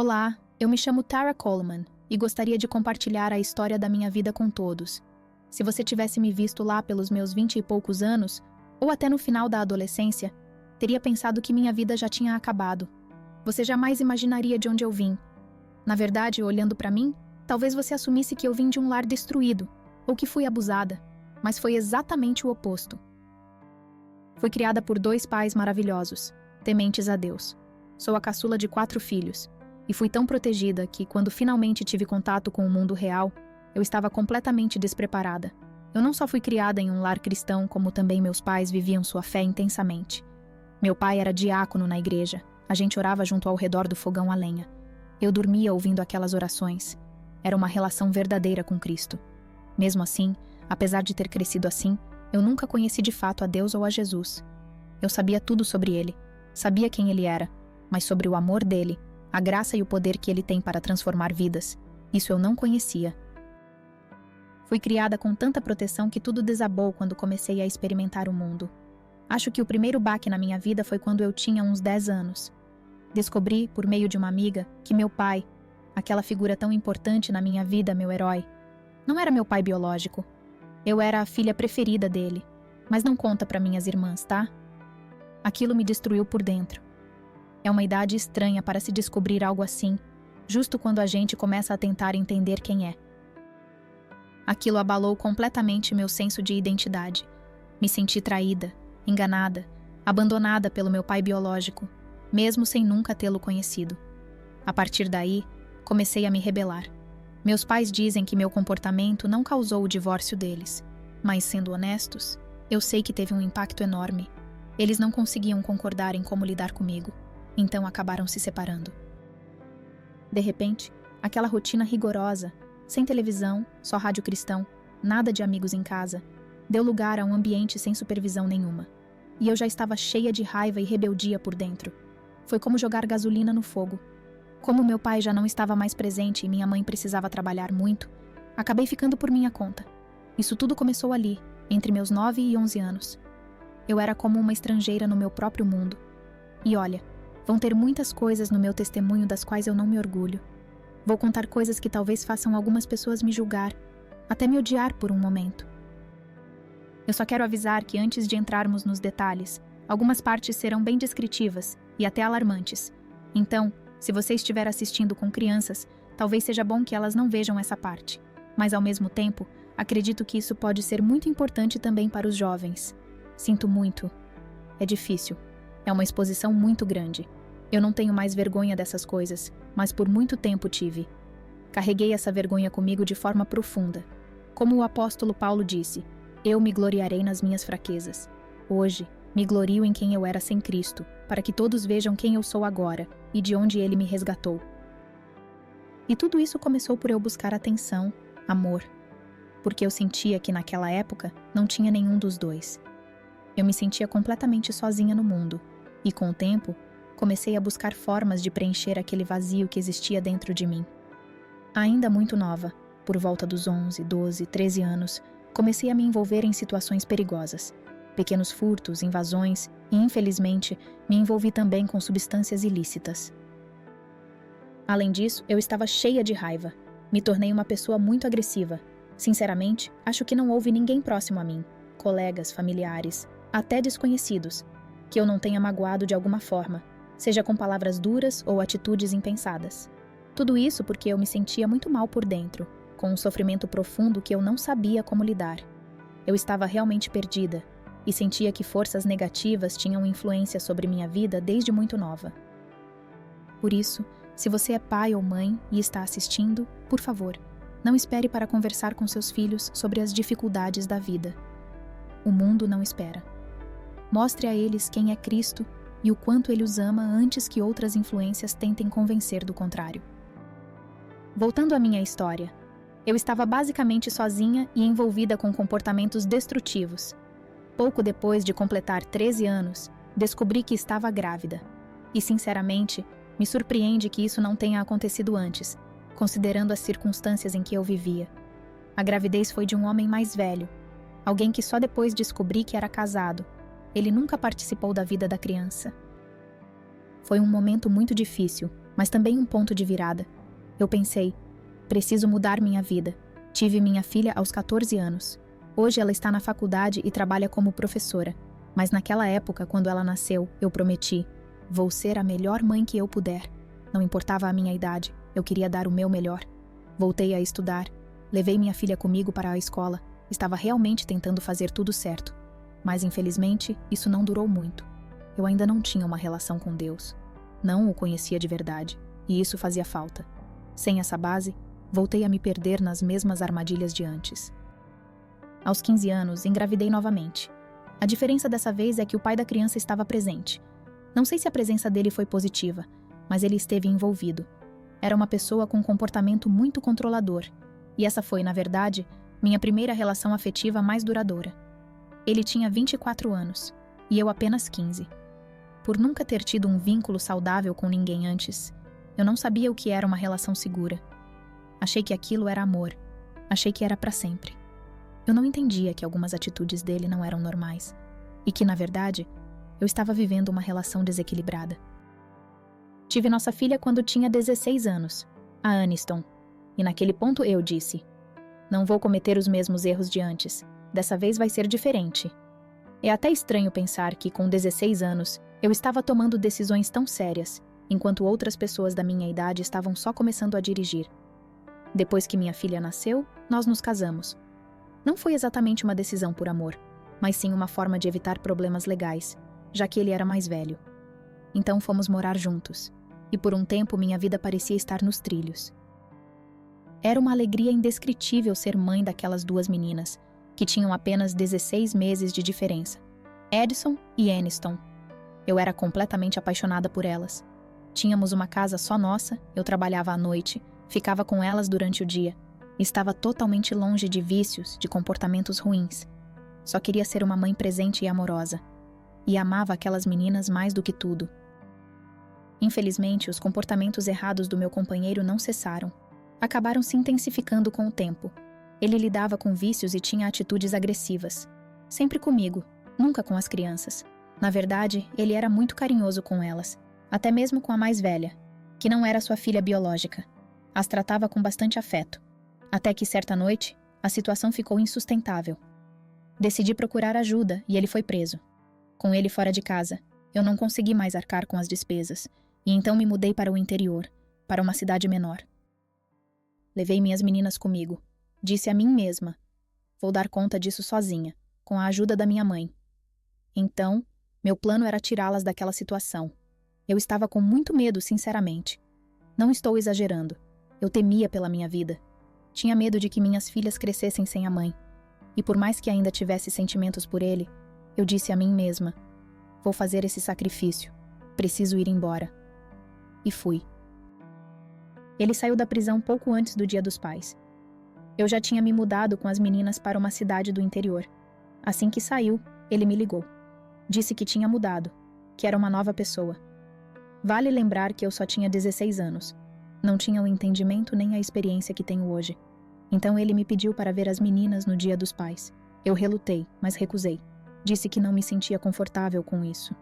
Olá, eu me chamo Tara Coleman e gostaria de compartilhar a história da minha vida com todos. Se você tivesse me visto lá pelos meus 20 e poucos anos, ou até no final da adolescência, teria pensado que minha vida já tinha acabado. Você jamais imaginaria de onde eu vim. Na verdade, olhando para mim, talvez você assumisse que eu vim de um lar destruído, ou que fui abusada, mas foi exatamente o oposto. Fui criada por 2 pais maravilhosos, tementes a Deus. Sou a caçula de 4 filhos, e fui tão protegida que, quando finalmente tive contato com o mundo real, eu estava completamente despreparada. Eu não só fui criada em um lar cristão, como também meus pais viviam sua fé intensamente. Meu pai era diácono na igreja. A gente orava junto ao redor do fogão a lenha. Eu dormia ouvindo aquelas orações. Era uma relação verdadeira com Cristo. Mesmo assim, apesar de ter crescido assim, eu nunca conheci de fato a Deus ou a Jesus. Eu sabia tudo sobre Ele. Sabia quem Ele era, mas sobre o amor dele, a graça e o poder que Ele tem para transformar vidas, isso eu não conhecia. Fui criada com tanta proteção que tudo desabou quando comecei a experimentar o mundo. Acho que o primeiro baque na minha vida foi quando eu tinha uns 10 anos. Descobri, por meio de uma amiga, que meu pai, aquela figura tão importante na minha vida, meu herói, não era meu pai biológico. Eu era a filha preferida dele, mas não conta para minhas irmãs, tá? Aquilo me destruiu por dentro. É uma idade estranha para se descobrir algo assim, justo quando a gente começa a tentar entender quem é. Aquilo abalou completamente meu senso de identidade. Me senti traída, enganada, abandonada pelo meu pai biológico, mesmo sem nunca tê-lo conhecido. A partir daí, comecei a me rebelar. Meus pais dizem que meu comportamento não causou o divórcio deles, mas, sendo honestos, eu sei que teve um impacto enorme. Eles não conseguiam concordar em como lidar comigo, então acabaram se separando. De repente, aquela rotina rigorosa, sem televisão, só rádio cristão, nada de amigos em casa, deu lugar a um ambiente sem supervisão nenhuma. E eu já estava cheia de raiva e rebeldia por dentro. Foi como jogar gasolina no fogo. Como meu pai já não estava mais presente e minha mãe precisava trabalhar muito, acabei ficando por minha conta. Isso tudo começou ali, entre meus 9 e 11 anos. Eu era como uma estrangeira no meu próprio mundo. E olha, vão ter muitas coisas no meu testemunho das quais eu não me orgulho. Vou contar coisas que talvez façam algumas pessoas me julgar, até me odiar por um momento. Eu só quero avisar que antes de entrarmos nos detalhes, algumas partes serão bem descritivas e até alarmantes. Então, se você estiver assistindo com crianças, talvez seja bom que elas não vejam essa parte. Mas ao mesmo tempo, acredito que isso pode ser muito importante também para os jovens. Sinto muito. É difícil. É uma exposição muito grande. Eu não tenho mais vergonha dessas coisas, mas por muito tempo tive. Carreguei essa vergonha comigo de forma profunda. Como o apóstolo Paulo disse, eu me gloriarei nas minhas fraquezas. Hoje, me glorio em quem eu era sem Cristo, para que todos vejam quem eu sou agora e de onde Ele me resgatou. E tudo isso começou por eu buscar atenção, amor, porque eu sentia que naquela época não tinha nenhum dos dois. Eu me sentia completamente sozinha no mundo, e com o tempo, comecei a buscar formas de preencher aquele vazio que existia dentro de mim. Ainda muito nova, por volta dos 11, 12, 13 anos, comecei a me envolver em situações perigosas. Pequenos furtos, invasões e, infelizmente, me envolvi também com substâncias ilícitas. Além disso, eu estava cheia de raiva. Me tornei uma pessoa muito agressiva. Sinceramente, acho que não houve ninguém próximo a mim, colegas, familiares, até desconhecidos, que eu não tenha magoado de alguma forma, seja com palavras duras ou atitudes impensadas. Tudo isso porque eu me sentia muito mal por dentro, com um sofrimento profundo que eu não sabia como lidar. Eu estava realmente perdida e sentia que forças negativas tinham influência sobre minha vida desde muito nova. Por isso, se você é pai ou mãe e está assistindo, por favor, não espere para conversar com seus filhos sobre as dificuldades da vida. O mundo não espera. Mostre a eles quem é Cristo e o quanto Ele os ama antes que outras influências tentem convencer do contrário. Voltando à minha história, eu estava basicamente sozinha e envolvida com comportamentos destrutivos. Pouco depois de completar 13 anos, descobri que estava grávida. E, sinceramente, me surpreende que isso não tenha acontecido antes, considerando as circunstâncias em que eu vivia. A gravidez foi de um homem mais velho, alguém que só depois descobri que era casado. Ele nunca participou da vida da criança. Foi um momento muito difícil, mas também um ponto de virada. Eu pensei, preciso mudar minha vida. Tive minha filha aos 14 anos. Hoje ela está na faculdade e trabalha como professora. Mas naquela época, quando ela nasceu, eu prometi, vou ser a melhor mãe que eu puder. Não importava a minha idade, eu queria dar o meu melhor. Voltei a estudar, levei minha filha comigo para a escola. Estava realmente tentando fazer tudo certo. Mas infelizmente, isso não durou muito. Eu ainda não tinha uma relação com Deus. Não o conhecia de verdade, e isso fazia falta. Sem essa base, voltei a me perder nas mesmas armadilhas de antes. Aos 15 anos, engravidei novamente. A diferença dessa vez é que o pai da criança estava presente. Não sei se a presença dele foi positiva, mas ele esteve envolvido. Era uma pessoa com um comportamento muito controlador, e essa foi, na verdade, minha primeira relação afetiva mais duradoura. Ele tinha 24 anos, e eu apenas 15. Por nunca ter tido um vínculo saudável com ninguém antes, eu não sabia o que era uma relação segura. Achei que aquilo era amor. Achei que era para sempre. Eu não entendia que algumas atitudes dele não eram normais, e que, na verdade, eu estava vivendo uma relação desequilibrada. Tive nossa filha quando tinha 16 anos, a Aniston, e naquele ponto eu disse, não vou cometer os mesmos erros de antes, dessa vez vai ser diferente. É até estranho pensar que, com 16 anos, eu estava tomando decisões tão sérias, enquanto outras pessoas da minha idade estavam só começando a dirigir. Depois que minha filha nasceu, nós nos casamos. Não foi exatamente uma decisão por amor, mas sim uma forma de evitar problemas legais, já que ele era mais velho. Então fomos morar juntos, e por um tempo minha vida parecia estar nos trilhos. Era uma alegria indescritível ser mãe daquelas duas meninas, que tinham apenas 16 meses de diferença, Edison e Aniston. Eu era completamente apaixonada por elas. Tínhamos uma casa só nossa, eu trabalhava à noite, ficava com elas durante o dia. Estava totalmente longe de vícios, de comportamentos ruins. Só queria ser uma mãe presente e amorosa. E amava aquelas meninas mais do que tudo. Infelizmente, os comportamentos errados do meu companheiro não cessaram. Acabaram se intensificando com o tempo. Ele lidava com vícios e tinha atitudes agressivas. Sempre comigo, nunca com as crianças. Na verdade, ele era muito carinhoso com elas, até mesmo com a mais velha, que não era sua filha biológica. As tratava com bastante afeto. Até que, certa noite, a situação ficou insustentável. Decidi procurar ajuda e ele foi preso. Com ele fora de casa, eu não consegui mais arcar com as despesas, e então me mudei para o interior, para uma cidade menor. Levei minhas meninas comigo. Disse a mim mesma, vou dar conta disso sozinha, com a ajuda da minha mãe. Então, meu plano era tirá-las daquela situação. Eu estava com muito medo, sinceramente. Não estou exagerando. Eu temia pela minha vida. Tinha medo de que minhas filhas crescessem sem a mãe. E por mais que ainda tivesse sentimentos por ele, eu disse a mim mesma, vou fazer esse sacrifício. Preciso ir embora. E fui. Ele saiu da prisão pouco antes do Dia dos Pais. Eu já tinha me mudado com as meninas para uma cidade do interior. Assim que saiu, ele me ligou. Disse que tinha mudado, que era uma nova pessoa. Vale lembrar que eu só tinha 16 anos. Não tinha o entendimento nem a experiência que tenho hoje. Então ele me pediu para ver as meninas no Dia dos Pais. Eu relutei, mas recusei. Disse que não me sentia confortável com isso.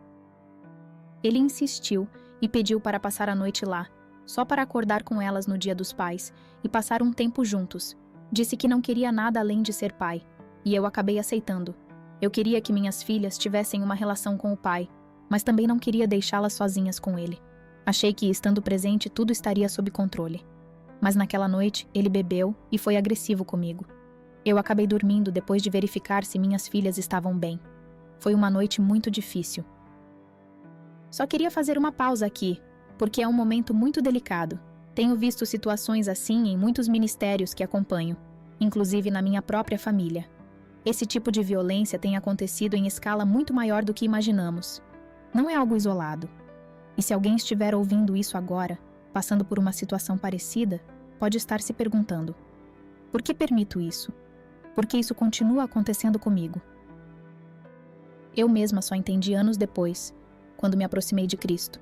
Ele insistiu e pediu para passar a noite lá, só para acordar com elas no Dia dos Pais e passar um tempo juntos. Disse que não queria nada além de ser pai, e eu acabei aceitando. Eu queria que minhas filhas tivessem uma relação com o pai, mas também não queria deixá-las sozinhas com ele. Achei que, estando presente, tudo estaria sob controle. Mas naquela noite, ele bebeu e foi agressivo comigo. Eu acabei dormindo depois de verificar se minhas filhas estavam bem. Foi uma noite muito difícil. Só queria fazer uma pausa aqui, porque é um momento muito delicado. Tenho visto situações assim em muitos ministérios que acompanho, inclusive na minha própria família. Esse tipo de violência tem acontecido em escala muito maior do que imaginamos. Não é algo isolado. E se alguém estiver ouvindo isso agora, passando por uma situação parecida, pode estar se perguntando: por que permito isso? Por que isso continua acontecendo comigo? Eu mesma só entendi anos depois, quando me aproximei de Cristo.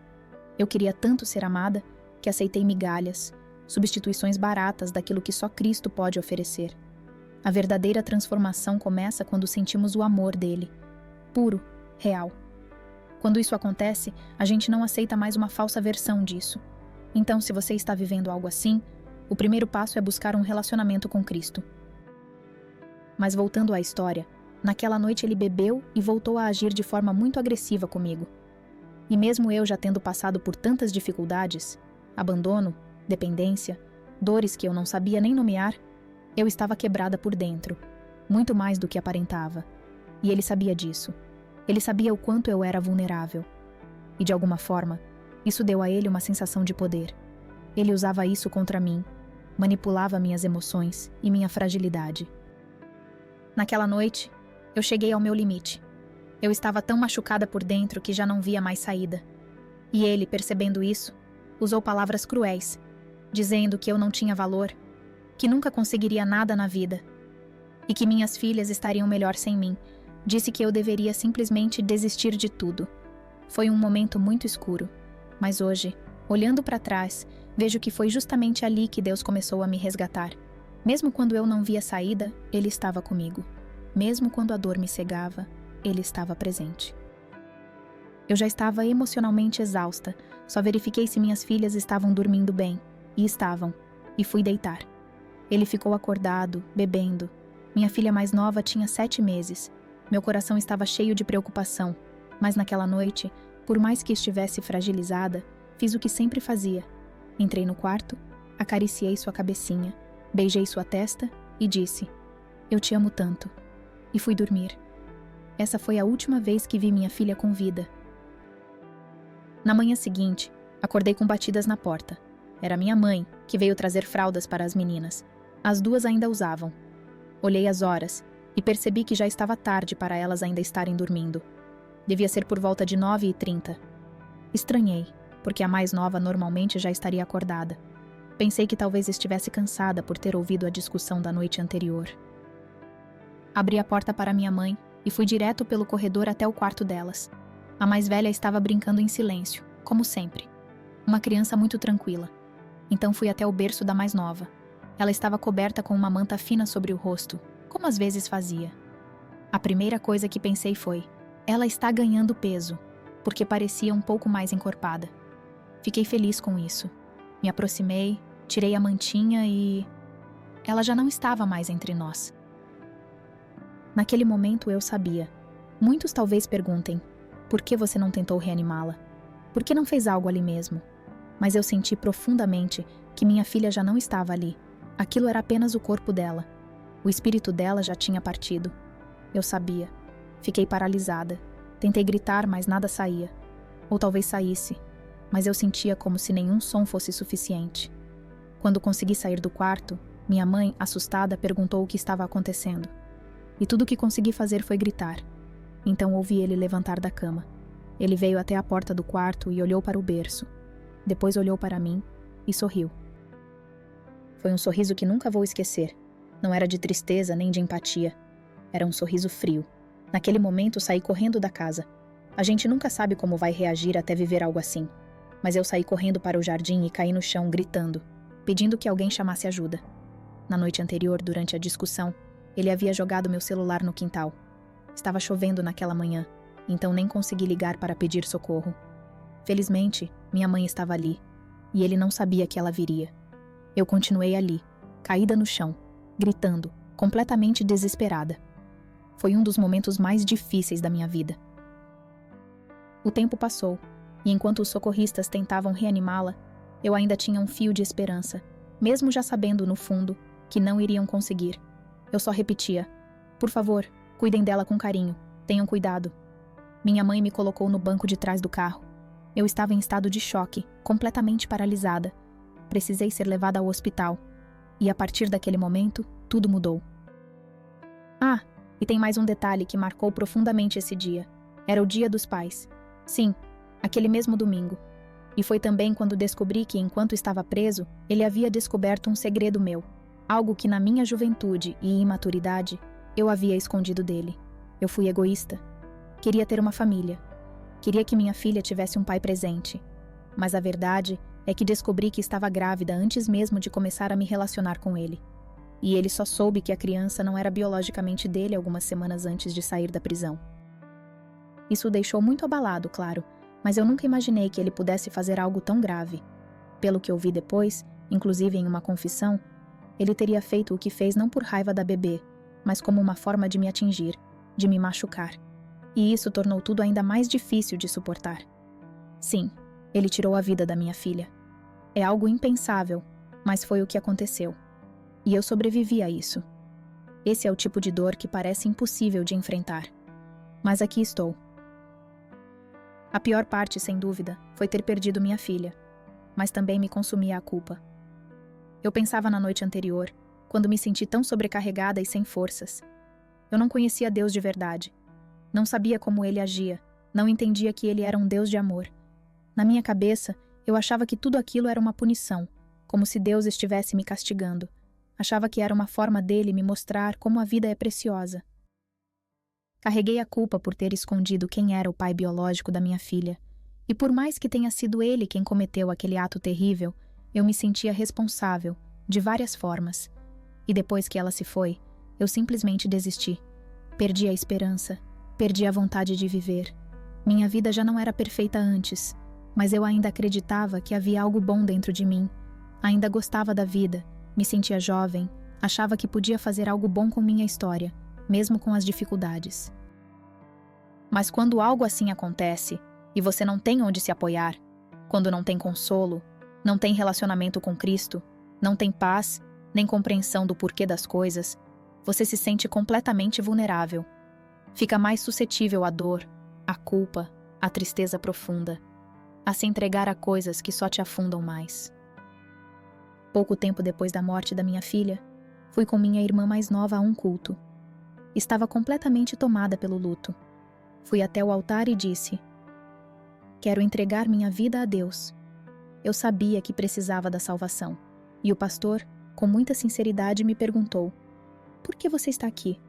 Eu queria tanto ser amada que aceitei migalhas, substituições baratas daquilo que só Cristo pode oferecer. A verdadeira transformação começa quando sentimos o amor dele, puro, real. Quando isso acontece, a gente não aceita mais uma falsa versão disso. Então, se você está vivendo algo assim, o primeiro passo é buscar um relacionamento com Cristo. Mas voltando à história, naquela noite ele bebeu e voltou a agir de forma muito agressiva comigo. E mesmo eu já tendo passado por tantas dificuldades, abandono, dependência, dores que eu não sabia nem nomear, eu estava quebrada por dentro, muito mais do que aparentava. E ele sabia disso. Ele sabia o quanto eu era vulnerável. E de alguma forma, isso deu a ele uma sensação de poder. Ele usava isso contra mim, manipulava minhas emoções e minha fragilidade. Naquela noite, eu cheguei ao meu limite. Eu estava tão machucada por dentro que já não via mais saída. E ele, percebendo isso, usou palavras cruéis, dizendo que eu não tinha valor, que nunca conseguiria nada na vida e que minhas filhas estariam melhor sem mim. Disse que eu deveria simplesmente desistir de tudo. Foi um momento muito escuro, mas hoje, olhando para trás, vejo que foi justamente ali que Deus começou a me resgatar. Mesmo quando eu não via saída, Ele estava comigo. Mesmo quando a dor me cegava, Ele estava presente. Eu já estava emocionalmente exausta, só verifiquei se minhas filhas estavam dormindo bem, e estavam, e fui deitar. Ele ficou acordado, bebendo. Minha filha mais nova tinha 7 meses. Meu coração estava cheio de preocupação, mas naquela noite, por mais que estivesse fragilizada, fiz o que sempre fazia. Entrei no quarto, acariciei sua cabecinha, beijei sua testa e disse: "Eu te amo tanto." E fui dormir. Essa foi a última vez que vi minha filha com vida. Na manhã seguinte, acordei com batidas na porta. Era minha mãe, que veio trazer fraldas para as meninas. As duas ainda usavam. Olhei as horas e percebi que já estava tarde para elas ainda estarem dormindo. Devia ser por volta de 9h30. Estranhei, porque a mais nova normalmente já estaria acordada. Pensei que talvez estivesse cansada por ter ouvido a discussão da noite anterior. Abri a porta para minha mãe e fui direto pelo corredor até o quarto delas. A mais velha estava brincando em silêncio, como sempre. Uma criança muito tranquila. Então fui até o berço da mais nova. Ela estava coberta com uma manta fina sobre o rosto, como às vezes fazia. A primeira coisa que pensei foi: ela está ganhando peso, porque parecia um pouco mais encorpada. Fiquei feliz com isso. Me aproximei, tirei a mantinha e... ela já não estava mais entre nós. Naquele momento eu sabia. Muitos talvez perguntem: por que você não tentou reanimá-la? Por que não fez algo ali mesmo? Mas eu senti profundamente que minha filha já não estava ali. Aquilo era apenas o corpo dela. O espírito dela já tinha partido. Eu sabia. Fiquei paralisada. Tentei gritar, mas nada saía. Ou talvez saísse, mas eu sentia como se nenhum som fosse suficiente. Quando consegui sair do quarto, minha mãe, assustada, perguntou o que estava acontecendo. E tudo o que consegui fazer foi gritar. Então ouvi ele levantar da cama. Ele veio até a porta do quarto e olhou para o berço. Depois olhou para mim e sorriu. Foi um sorriso que nunca vou esquecer. Não era de tristeza nem de empatia. Era um sorriso frio. Naquele momento saí correndo da casa. A gente nunca sabe como vai reagir até viver algo assim. Mas eu saí correndo para o jardim e caí no chão gritando, pedindo que alguém chamasse ajuda. Na noite anterior, durante a discussão, ele havia jogado meu celular no quintal. Estava chovendo naquela manhã, então nem consegui ligar para pedir socorro. Felizmente, minha mãe estava ali, e ele não sabia que ela viria. Eu continuei ali, caída no chão, gritando, completamente desesperada. Foi um dos momentos mais difíceis da minha vida. O tempo passou, e enquanto os socorristas tentavam reanimá-la, eu ainda tinha um fio de esperança, mesmo já sabendo, no fundo, que não iriam conseguir. Eu só repetia: "Por favor, cuidem dela com carinho, tenham cuidado." Minha mãe me colocou no banco de trás do carro. Eu estava em estado de choque, completamente paralisada. Precisei ser levada ao hospital. E a partir daquele momento, tudo mudou. Ah, e tem mais um detalhe que marcou profundamente esse dia. Era o Dia dos Pais. Sim, aquele mesmo domingo. E foi também quando descobri que, enquanto estava preso, ele havia descoberto um segredo meu. Algo que na minha juventude e imaturidade, eu havia escondido dele. Eu fui egoísta. Queria ter uma família. Queria que minha filha tivesse um pai presente. Mas a verdade é que descobri que estava grávida antes mesmo de começar a me relacionar com ele. E ele só soube que a criança não era biologicamente dele algumas semanas antes de sair da prisão. Isso o deixou muito abalado, claro, mas eu nunca imaginei que ele pudesse fazer algo tão grave. pelo que ouvi depois, inclusive em uma confissão, ele teria feito o que fez não por raiva da bebê, mas como uma forma de me atingir, de me machucar. E isso tornou tudo ainda mais difícil de suportar. Sim, ele tirou a vida da minha filha. É algo impensável, mas foi o que aconteceu. E eu sobrevivi a isso. Esse é o tipo de dor que parece impossível de enfrentar. Mas aqui estou. A pior parte, sem dúvida, foi ter perdido minha filha, mas também me consumia a culpa. Eu pensava na noite anterior, quando me senti tão sobrecarregada e sem forças. Eu não conhecia Deus de verdade. Não sabia como Ele agia, não entendia que Ele era um Deus de amor. Na minha cabeça, eu achava que tudo aquilo era uma punição, como se Deus estivesse me castigando. Achava que era uma forma dele me mostrar como a vida é preciosa. Carreguei a culpa por ter escondido quem era o pai biológico da minha filha. E por mais que tenha sido ele quem cometeu aquele ato terrível, eu me sentia responsável, de várias formas. E depois que ela se foi, eu simplesmente desisti. Perdi a esperança, perdi a vontade de viver. Minha vida já não era perfeita antes, mas eu ainda acreditava que havia algo bom dentro de mim. Ainda gostava da vida, me sentia jovem, achava que podia fazer algo bom com minha história, mesmo com as dificuldades. Mas quando algo assim acontece, e você não tem onde se apoiar, quando não tem consolo, não tem relacionamento com Cristo, não tem paz, nem compreensão do porquê das coisas, você se sente completamente vulnerável. Fica mais suscetível à dor, à culpa, à tristeza profunda, a se entregar a coisas que só te afundam mais. Pouco tempo depois da morte da minha filha, fui com minha irmã mais nova a um culto. Estava completamente tomada pelo luto. Fui até o altar e disse: "Quero entregar minha vida a Deus." Eu sabia que precisava da salvação. E o pastor, com muita sinceridade, me perguntou: "Por que você está aqui?"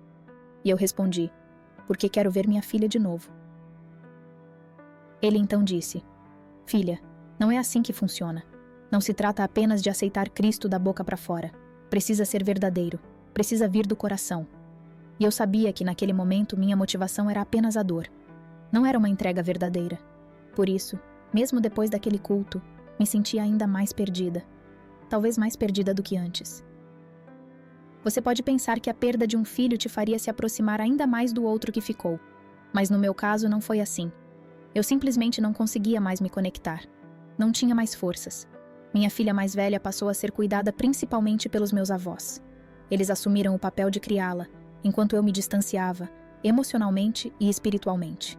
E eu respondi: "Porque quero ver minha filha de novo." Ele então disse: "Filha, não é assim que funciona. Não se trata apenas de aceitar Cristo da boca para fora. Precisa ser verdadeiro. Precisa vir do coração." E eu sabia que naquele momento minha motivação era apenas a dor. Não era uma entrega verdadeira. Por isso, mesmo depois daquele culto, me sentia ainda mais perdida. Talvez mais perdida do que antes. Você pode pensar que a perda de um filho te faria se aproximar ainda mais do outro que ficou. Mas no meu caso não foi assim. Eu simplesmente não conseguia mais me conectar. Não tinha mais forças. Minha filha mais velha passou a ser cuidada principalmente pelos meus avós. Eles assumiram o papel de criá-la, enquanto eu me distanciava, emocionalmente e espiritualmente.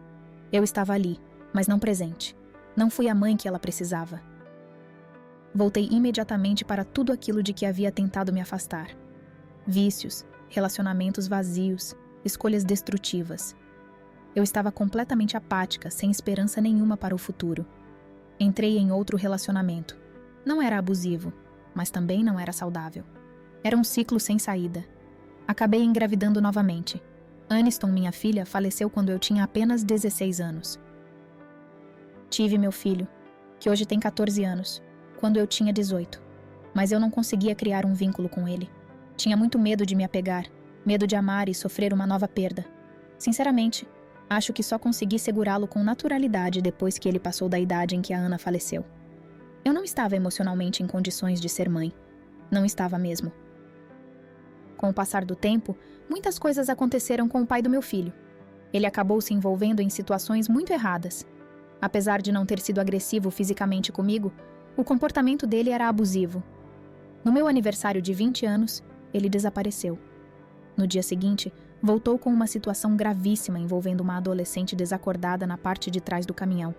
Eu estava ali, mas não presente. Não fui a mãe que ela precisava. Voltei imediatamente para tudo aquilo de que havia tentado me afastar. Vícios, relacionamentos vazios, escolhas destrutivas. Eu estava completamente apática, sem esperança nenhuma para o futuro. Entrei em outro relacionamento. Não era abusivo, mas também não era saudável. Era um ciclo sem saída. Acabei engravidando novamente. Aniston, minha filha, faleceu quando eu tinha apenas 16 anos. Tive meu filho, que hoje tem 14 anos, quando eu tinha 18. Mas eu não conseguia criar um vínculo com ele. Tinha muito medo de me apegar, medo de amar e sofrer uma nova perda. Sinceramente, acho que só consegui segurá-lo com naturalidade depois que ele passou da idade em que a Ana faleceu. Eu não estava emocionalmente em condições de ser mãe. Não estava mesmo. Com o passar do tempo, muitas coisas aconteceram com o pai do meu filho. Ele acabou se envolvendo em situações muito erradas. Apesar de não ter sido agressivo fisicamente comigo, o comportamento dele era abusivo. No meu aniversário de 20 anos, ele desapareceu. No dia seguinte, voltou com uma situação gravíssima envolvendo uma adolescente desacordada na parte de trás do caminhão.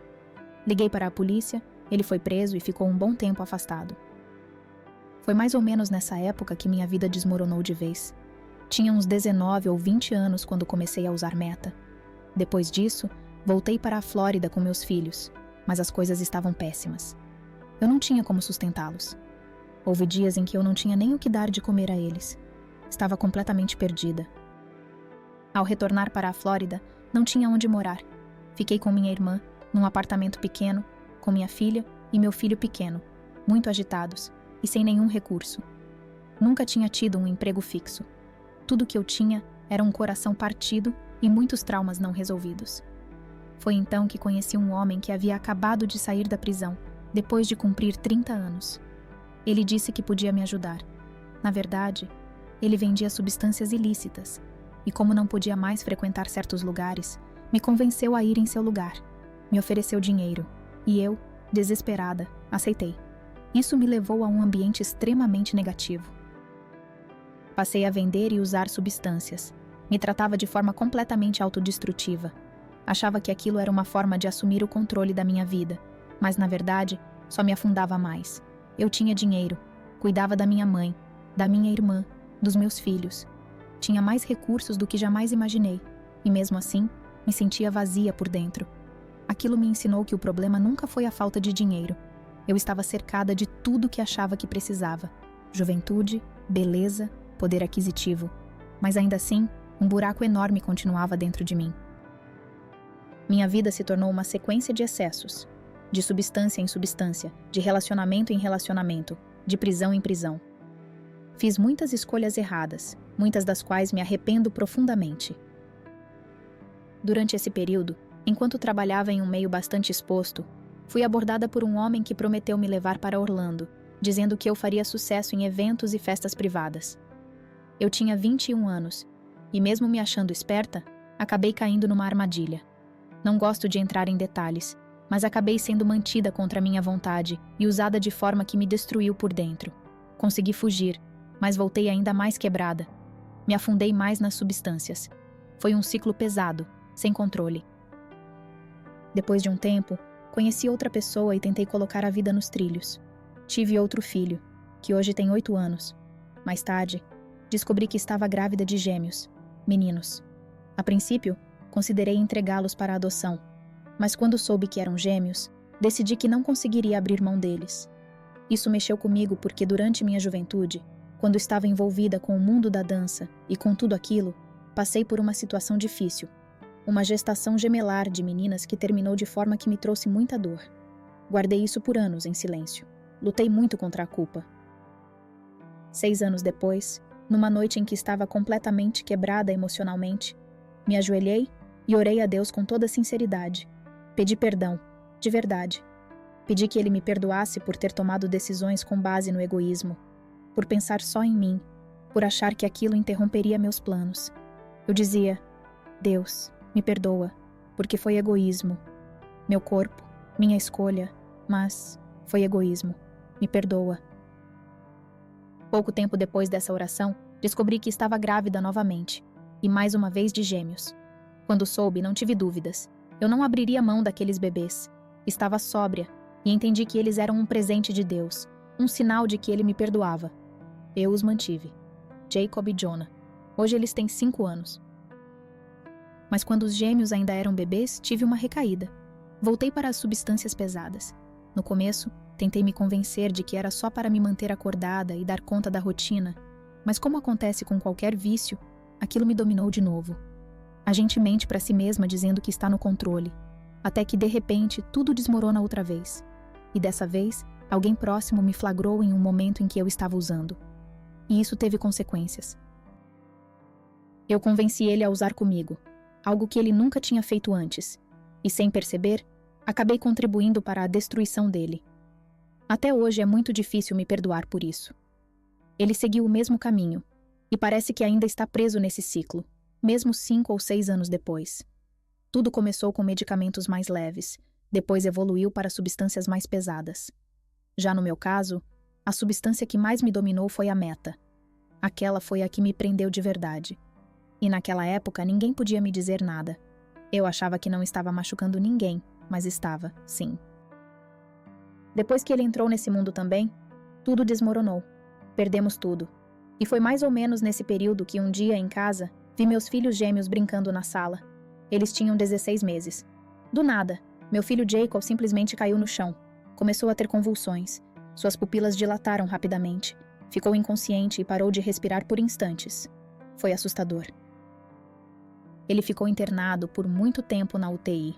Liguei para a polícia, ele foi preso e ficou um bom tempo afastado. Foi mais ou menos nessa época que minha vida desmoronou de vez. Tinha uns 19 ou 20 anos quando comecei a usar meta. Depois disso, voltei para a Flórida com meus filhos, mas as coisas estavam péssimas. Eu não tinha como sustentá-los. Houve dias em que eu não tinha nem o que dar de comer a eles. Estava completamente perdida. Ao retornar para a Flórida, não tinha onde morar. Fiquei com minha irmã, num apartamento pequeno, com minha filha e meu filho pequeno, muito agitados e sem nenhum recurso. Nunca tinha tido um emprego fixo. Tudo que eu tinha era um coração partido e muitos traumas não resolvidos. Foi então que conheci um homem que havia acabado de sair da prisão depois de cumprir 30 anos. Ele disse que podia me ajudar. Na verdade, ele vendia substâncias ilícitas, e como não podia mais frequentar certos lugares, me convenceu a ir em seu lugar. Me ofereceu dinheiro, e eu, desesperada, aceitei. Isso me levou a um ambiente extremamente negativo. Passei a vender e usar substâncias. Me tratava de forma completamente autodestrutiva. Achava que aquilo era uma forma de assumir o controle da minha vida, mas na verdade, só me afundava mais. Eu tinha dinheiro, cuidava da minha mãe, da minha irmã, dos meus filhos. Tinha mais recursos do que jamais imaginei, e mesmo assim, me sentia vazia por dentro. Aquilo me ensinou que o problema nunca foi a falta de dinheiro. Eu estava cercada de tudo que achava que precisava: juventude, beleza, poder aquisitivo. Mas ainda assim, um buraco enorme continuava dentro de mim. Minha vida se tornou uma sequência de excessos, de substância em substância, de relacionamento em relacionamento, de prisão em prisão. Fiz muitas escolhas erradas, muitas das quais me arrependo profundamente. Durante esse período, enquanto trabalhava em um meio bastante exposto, fui abordada por um homem que prometeu me levar para Orlando, dizendo que eu faria sucesso em eventos e festas privadas. Eu tinha 21 anos, e mesmo me achando esperta, acabei caindo numa armadilha. Não gosto de entrar em detalhes, mas acabei sendo mantida contra minha vontade e usada de forma que me destruiu por dentro. Consegui fugir, mas voltei ainda mais quebrada. Me afundei mais nas substâncias. Foi um ciclo pesado, sem controle. Depois de um tempo, conheci outra pessoa e tentei colocar a vida nos trilhos. Tive outro filho, que hoje tem 8 anos. Mais tarde, descobri que estava grávida de gêmeos, meninos. A princípio, considerei entregá-los para adoção, mas quando soube que eram gêmeos, decidi que não conseguiria abrir mão deles. Isso mexeu comigo porque durante minha juventude, quando estava envolvida com o mundo da dança e com tudo aquilo, passei por uma situação difícil. Uma gestação gemelar de meninas que terminou de forma que me trouxe muita dor. Guardei isso por anos em silêncio. Lutei muito contra a culpa. 6 anos depois, numa noite em que estava completamente quebrada emocionalmente, me ajoelhei e orei a Deus com toda sinceridade. Pedi perdão, de verdade. Pedi que Ele me perdoasse por ter tomado decisões com base no egoísmo, por pensar só em mim, por achar que aquilo interromperia meus planos. Eu dizia: Deus, me perdoa, porque foi egoísmo. Meu corpo, minha escolha, mas foi egoísmo. Me perdoa. Pouco tempo depois dessa oração, descobri que estava grávida novamente, e mais uma vez de gêmeos. Quando soube, não tive dúvidas. Eu não abriria mão daqueles bebês. Estava sóbria, e entendi que eles eram um presente de Deus, um sinal de que Ele me perdoava. Eu os mantive. Jacob e Jonah. Hoje eles têm 5 anos. Mas quando os gêmeos ainda eram bebês, tive uma recaída. Voltei para as substâncias pesadas. No começo, tentei me convencer de que era só para me manter acordada e dar conta da rotina, mas como acontece com qualquer vício, aquilo me dominou de novo. A gente mente para si mesma dizendo que está no controle, até que de repente tudo desmorona outra vez. E dessa vez, alguém próximo me flagrou em um momento em que eu estava usando. E isso teve consequências. Eu convenci ele a usar comigo, algo que ele nunca tinha feito antes, e sem perceber, acabei contribuindo para a destruição dele. Até hoje é muito difícil me perdoar por isso. Ele seguiu o mesmo caminho, e parece que ainda está preso nesse ciclo, mesmo 5 ou 6 anos depois. Tudo começou com medicamentos mais leves, depois evoluiu para substâncias mais pesadas. Já no meu caso, a substância que mais me dominou foi a meta. Aquela foi a que me prendeu de verdade. E naquela época ninguém podia me dizer nada. Eu achava que não estava machucando ninguém, mas estava, sim. Depois que ele entrou nesse mundo também, tudo desmoronou. Perdemos tudo. E foi mais ou menos nesse período que um dia, em casa, vi meus filhos gêmeos brincando na sala. Eles tinham 16 meses. Do nada, meu filho Jacob simplesmente caiu no chão. Começou a ter convulsões. Suas pupilas dilataram rapidamente. Ficou inconsciente e parou de respirar por instantes. Foi assustador. Ele ficou internado por muito tempo na UTI.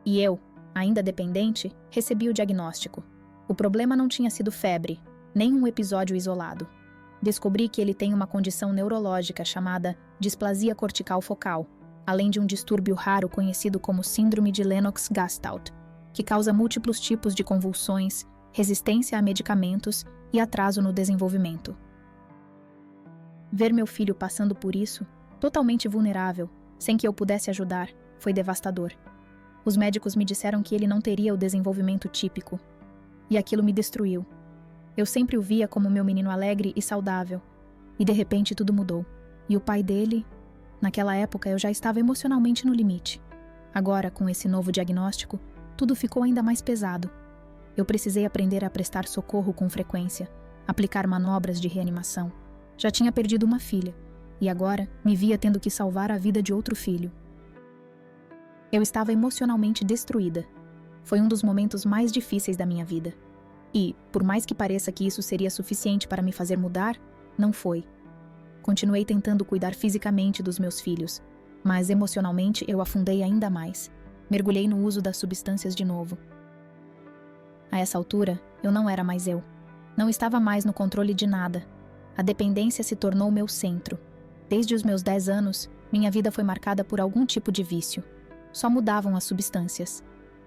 E eu, ainda dependente, recebi o diagnóstico. O problema não tinha sido febre, nem um episódio isolado. Descobri que ele tem uma condição neurológica chamada displasia cortical focal, além de um distúrbio raro conhecido como síndrome de Lennox-Gastaut, que causa múltiplos tipos de convulsões, resistência a medicamentos e atraso no desenvolvimento. Ver meu filho passando por isso, totalmente vulnerável, sem que eu pudesse ajudar, foi devastador. Os médicos me disseram que ele não teria o desenvolvimento típico. E aquilo me destruiu. Eu sempre o via como meu menino alegre e saudável. E de repente tudo mudou. E o pai dele... Naquela época eu já estava emocionalmente no limite. Agora, com esse novo diagnóstico, tudo ficou ainda mais pesado. Eu precisei aprender a prestar socorro com frequência, aplicar manobras de reanimação. Já tinha perdido uma filha, e agora me via tendo que salvar a vida de outro filho. Eu estava emocionalmente destruída. Foi um dos momentos mais difíceis da minha vida. E, por mais que pareça que isso seria suficiente para me fazer mudar, não foi. Continuei tentando cuidar fisicamente dos meus filhos, mas emocionalmente eu afundei ainda mais. Mergulhei no uso das substâncias de novo. A essa altura, eu não era mais eu. Não estava mais no controle de nada. A dependência se tornou meu centro. Desde os meus 10 anos, minha vida foi marcada por algum tipo de vício. Só mudavam as substâncias.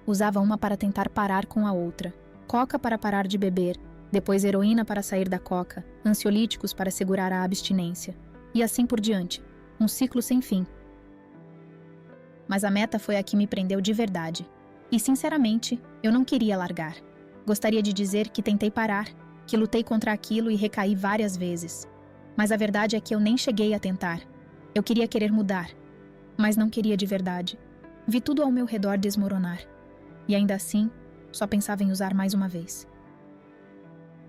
Usava uma para tentar parar com a outra. Coca para parar de beber, depois heroína para sair da coca, ansiolíticos para segurar a abstinência. E assim por diante. Um ciclo sem fim. Mas a meta foi a que me prendeu de verdade. E, sinceramente, eu não queria largar. Gostaria de dizer que tentei parar, que lutei contra aquilo e recaí várias vezes. Mas a verdade é que eu nem cheguei a tentar. Eu queria querer mudar, mas não queria de verdade. Vi tudo ao meu redor desmoronar. E ainda assim, só pensava em usar mais uma vez.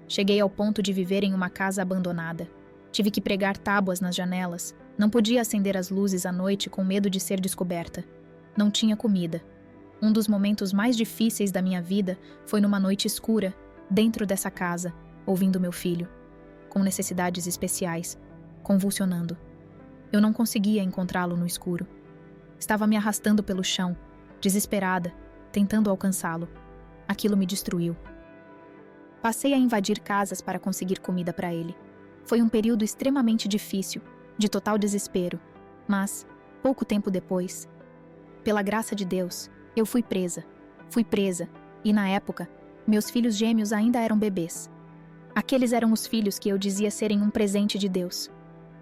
Cheguei ao ponto de viver em uma casa abandonada. Tive que pregar tábuas nas janelas. Não podia acender as luzes à noite com medo de ser descoberta. Não tinha comida. Um dos momentos mais difíceis da minha vida foi numa noite escura, dentro dessa casa, ouvindo meu filho, com necessidades especiais, convulsionando. Eu não conseguia encontrá-lo no escuro. Estava me arrastando pelo chão, desesperada, tentando alcançá-lo. Aquilo me destruiu. Passei a invadir casas para conseguir comida para ele. Foi um período extremamente difícil, de total desespero. Mas, pouco tempo depois, pela graça de Deus, eu fui presa. Fui presa, e na época, meus filhos gêmeos ainda eram bebês. Aqueles eram os filhos que eu dizia serem um presente de Deus.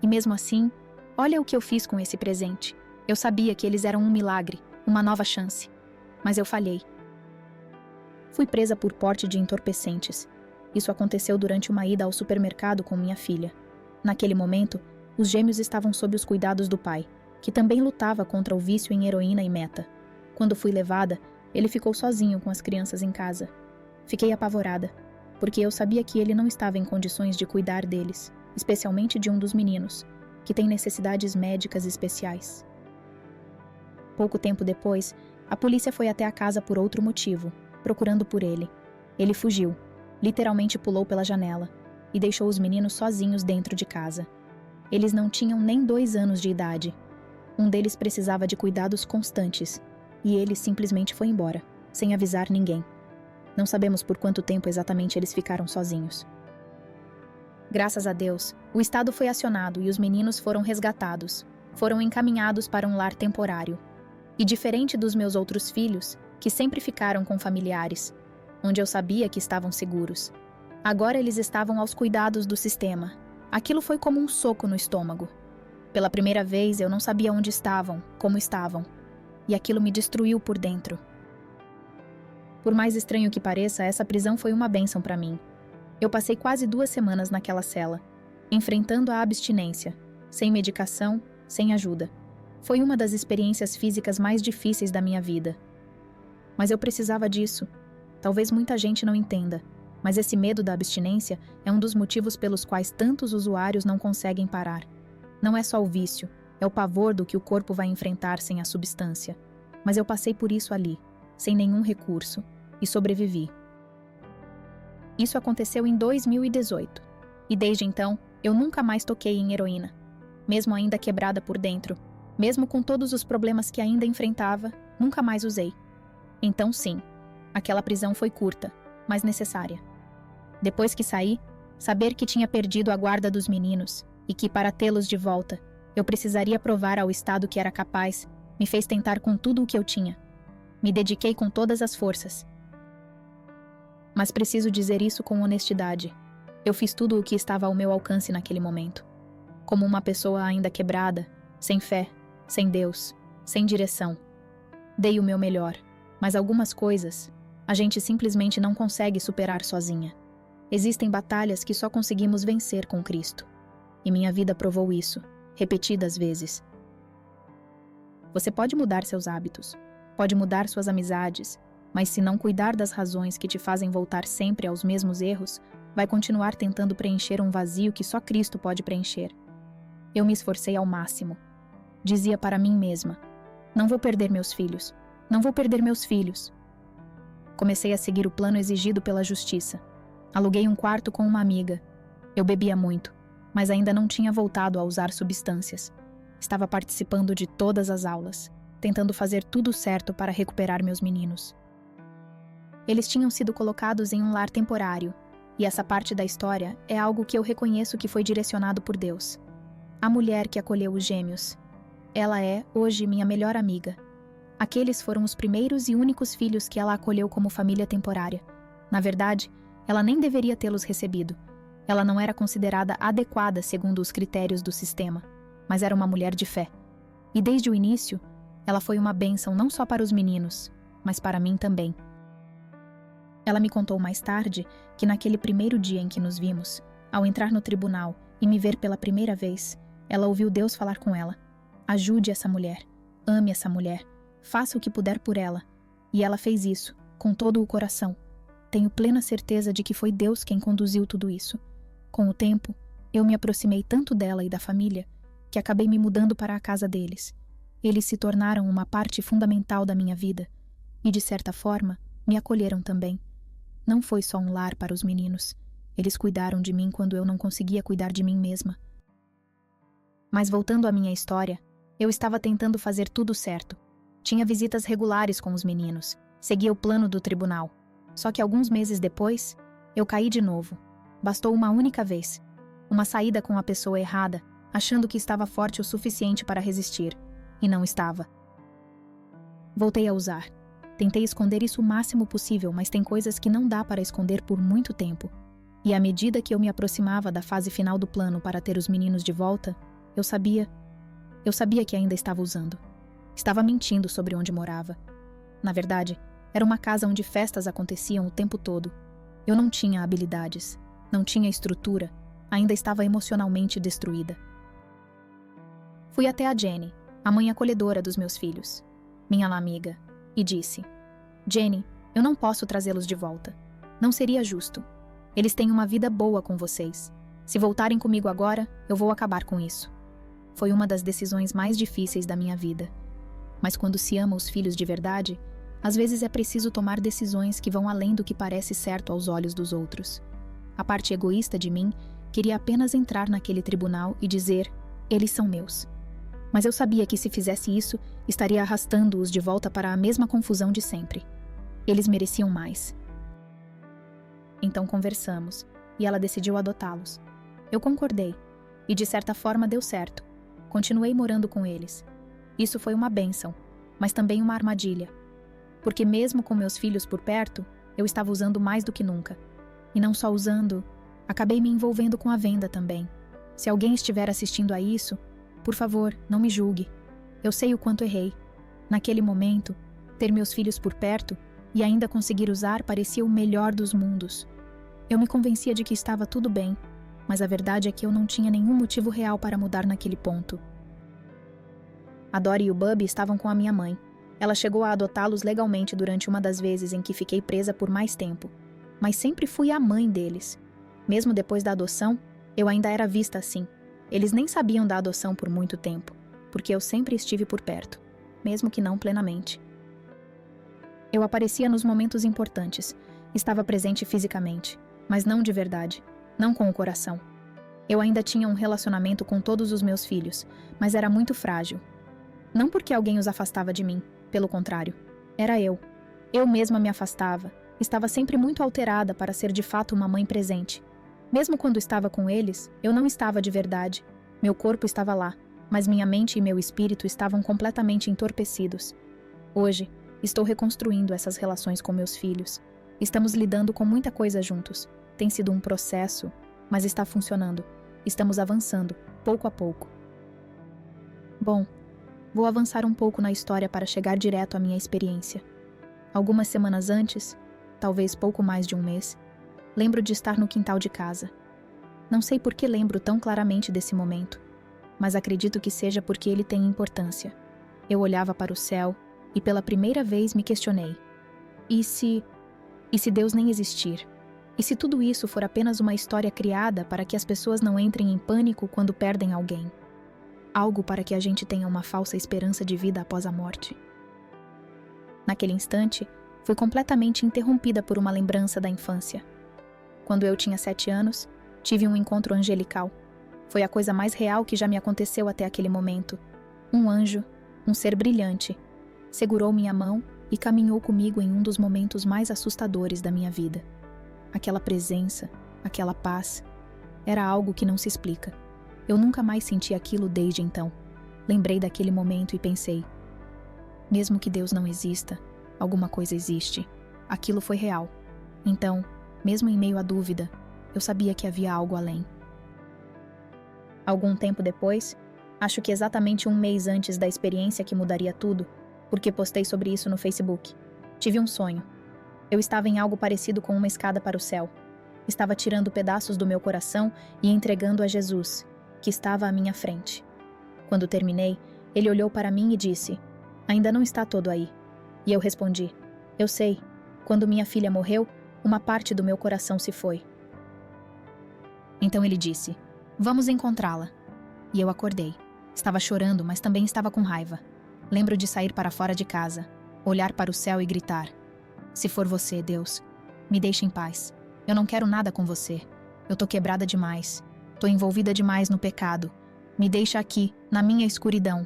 E mesmo assim, olha o que eu fiz com esse presente. Eu sabia que eles eram um milagre, uma nova chance. Mas eu falhei. Fui presa por porte de entorpecentes. Isso aconteceu durante uma ida ao supermercado com minha filha. Naquele momento, os gêmeos estavam sob os cuidados do pai, que também lutava contra o vício em heroína e meta. Quando fui levada, ele ficou sozinho com as crianças em casa. Fiquei apavorada, porque eu sabia que ele não estava em condições de cuidar deles, especialmente de um dos meninos, que tem necessidades médicas especiais. Pouco tempo depois, a polícia foi até a casa por outro motivo, procurando por ele. Ele fugiu, literalmente pulou pela janela, e deixou os meninos sozinhos dentro de casa. Eles não tinham nem 2 anos de idade. Um deles precisava de cuidados constantes, e ele simplesmente foi embora, sem avisar ninguém. Não sabemos por quanto tempo exatamente eles ficaram sozinhos. Graças a Deus, o Estado foi acionado e os meninos foram resgatados. Foram encaminhados para um lar temporário. E diferente dos meus outros filhos, que sempre ficaram com familiares, onde eu sabia que estavam seguros, agora eles estavam aos cuidados do sistema. Aquilo foi como um soco no estômago. Pela primeira vez, eu não sabia onde estavam, como estavam. E aquilo me destruiu por dentro. Por mais estranho que pareça, essa prisão foi uma bênção para mim. Eu passei quase 2 semanas naquela cela, enfrentando a abstinência, sem medicação, sem ajuda. Foi uma das experiências físicas mais difíceis da minha vida. Mas eu precisava disso. Talvez muita gente não entenda, mas esse medo da abstinência é um dos motivos pelos quais tantos usuários não conseguem parar. Não é só o vício, é o pavor do que o corpo vai enfrentar sem a substância. Mas eu passei por isso ali, sem nenhum recurso, e sobrevivi. Isso aconteceu em 2018, e desde então eu nunca mais toquei em heroína. Mesmo ainda quebrada por dentro, mesmo com todos os problemas que ainda enfrentava, nunca mais usei. Então sim, aquela prisão foi curta, mas necessária. Depois que saí, saber que tinha perdido a guarda dos meninos e que, para tê-los de volta, eu precisaria provar ao Estado que era capaz, me fez tentar com tudo o que eu tinha. Me dediquei com todas as forças. Mas preciso dizer isso com honestidade. Eu fiz tudo o que estava ao meu alcance naquele momento. Como uma pessoa ainda quebrada, sem fé, sem Deus, sem direção. Dei o meu melhor, mas algumas coisas a gente simplesmente não consegue superar sozinha. Existem batalhas que só conseguimos vencer com Cristo. E minha vida provou isso, repetidas vezes. Você pode mudar seus hábitos, pode mudar suas amizades, mas se não cuidar das razões que te fazem voltar sempre aos mesmos erros, vai continuar tentando preencher um vazio que só Cristo pode preencher. Eu me esforcei ao máximo. Dizia para mim mesma: não vou perder meus filhos, não vou perder meus filhos. Comecei a seguir o plano exigido pela justiça. Aluguei um quarto com uma amiga. Eu bebia muito, mas ainda não tinha voltado a usar substâncias. Estava participando de todas as aulas, tentando fazer tudo certo para recuperar meus meninos. Eles tinham sido colocados em um lar temporário, e essa parte da história é algo que eu reconheço que foi direcionado por Deus. A mulher que acolheu os gêmeos. Ela é, hoje, minha melhor amiga. Aqueles foram os primeiros e únicos filhos que ela acolheu como família temporária. Na verdade, ela nem deveria tê-los recebido. Ela não era considerada adequada segundo os critérios do sistema, mas era uma mulher de fé. E desde o início, ela foi uma bênção não só para os meninos, mas para mim também. Ela me contou mais tarde que naquele primeiro dia em que nos vimos, ao entrar no tribunal e me ver pela primeira vez, ela ouviu Deus falar com ela: ajude essa mulher, ame essa mulher, faça o que puder por ela. E ela fez isso, com todo o coração. Tenho plena certeza de que foi Deus quem conduziu tudo isso. Com o tempo, eu me aproximei tanto dela e da família, que acabei me mudando para a casa deles. Eles se tornaram uma parte fundamental da minha vida, e de certa forma, me acolheram também. Não foi só um lar para os meninos. Eles cuidaram de mim quando eu não conseguia cuidar de mim mesma. Mas voltando à minha história, eu estava tentando fazer tudo certo. Tinha visitas regulares com os meninos, seguia o plano do tribunal. Só que alguns meses depois, eu caí de novo. Bastou uma única vez. Uma saída com a pessoa errada, achando que estava forte o suficiente para resistir. E não estava. Voltei a usar. Tentei esconder isso o máximo possível, mas tem coisas que não dá para esconder por muito tempo. E à medida que eu me aproximava da fase final do plano para ter os meninos de volta, eu sabia que ainda estava usando. Estava mentindo sobre onde morava. Na verdade, era uma casa onde festas aconteciam o tempo todo. Eu não tinha habilidades, não tinha estrutura, ainda estava emocionalmente destruída. Fui até a Jenny, a mãe acolhedora dos meus filhos, minha amiga, e disse: Jenny, eu não posso trazê-los de volta. Não seria justo. Eles têm uma vida boa com vocês. Se voltarem comigo agora, eu vou acabar com isso. Foi uma das decisões mais difíceis da minha vida. Mas quando se ama os filhos de verdade, às vezes é preciso tomar decisões que vão além do que parece certo aos olhos dos outros. A parte egoísta de mim queria apenas entrar naquele tribunal e dizer: eles são meus. Mas eu sabia que se fizesse isso, estaria arrastando-os de volta para a mesma confusão de sempre. Eles mereciam mais. Então conversamos, e ela decidiu adotá-los. Eu concordei, e de certa forma deu certo. Continuei morando com eles. Isso foi uma bênção, mas também uma armadilha. Porque mesmo com meus filhos por perto, eu estava usando mais do que nunca. E não só usando, acabei me envolvendo com a venda também. Se alguém estiver assistindo a isso, por favor, não me julgue. Eu sei o quanto errei. Naquele momento, ter meus filhos por perto e ainda conseguir usar parecia o melhor dos mundos. Eu me convencia de que estava tudo bem, mas a verdade é que eu não tinha nenhum motivo real para mudar naquele ponto. A Dory e o Bubby estavam com a minha mãe. Ela chegou a adotá-los legalmente durante uma das vezes em que fiquei presa por mais tempo. Mas sempre fui a mãe deles. Mesmo depois da adoção, eu ainda era vista assim. Eles nem sabiam da adoção por muito tempo, porque eu sempre estive por perto, mesmo que não plenamente. Eu aparecia nos momentos importantes, estava presente fisicamente, mas não de verdade, não com o coração. Eu ainda tinha um relacionamento com todos os meus filhos, mas era muito frágil. Não porque alguém os afastava de mim, pelo contrário, era eu. Eu mesma me afastava, estava sempre muito alterada para ser de fato uma mãe presente. Mesmo quando estava com eles, eu não estava de verdade. Meu corpo estava lá, mas minha mente e meu espírito estavam completamente entorpecidos. Hoje, estou reconstruindo essas relações com meus filhos. Estamos lidando com muita coisa juntos. Tem sido um processo, mas está funcionando. Estamos avançando, pouco a pouco. Bom, vou avançar um pouco na história para chegar direto à minha experiência. Algumas semanas antes, talvez pouco mais de um mês, lembro de estar no quintal de casa. Não sei por que lembro tão claramente desse momento, mas acredito que seja porque ele tem importância. Eu olhava para o céu e pela primeira vez me questionei. E se Deus nem existir? E se tudo isso for apenas uma história criada para que as pessoas não entrem em pânico quando perdem alguém? Algo para que a gente tenha uma falsa esperança de vida após a morte? Naquele instante, fui completamente interrompida por uma lembrança da infância. Quando eu tinha 7 anos, tive um encontro angelical. Foi a coisa mais real que já me aconteceu até aquele momento. Um anjo, um ser brilhante, segurou minha mão e caminhou comigo em um dos momentos mais assustadores da minha vida. Aquela presença, aquela paz, era algo que não se explica. Eu nunca mais senti aquilo desde então. Lembrei daquele momento e pensei, mesmo que Deus não exista, alguma coisa existe. Aquilo foi real. Então, mesmo em meio à dúvida, eu sabia que havia algo além. Algum tempo depois, acho que exatamente um mês antes da experiência que mudaria tudo, porque postei sobre isso no Facebook, tive um sonho. Eu estava em algo parecido com uma escada para o céu. Estava tirando pedaços do meu coração e entregando a Jesus, que estava à minha frente. Quando terminei, ele olhou para mim e disse, "Ainda não está todo aí." E eu respondi, "Eu sei. Quando minha filha morreu, uma parte do meu coração se foi." Então ele disse, "Vamos encontrá-la." E eu acordei. Estava chorando, mas também estava com raiva. Lembro de sair para fora de casa, olhar para o céu e gritar, "Se for você, Deus, me deixe em paz. Eu não quero nada com você. Eu tô quebrada demais. Tô envolvida demais no pecado. Me deixa aqui, na minha escuridão."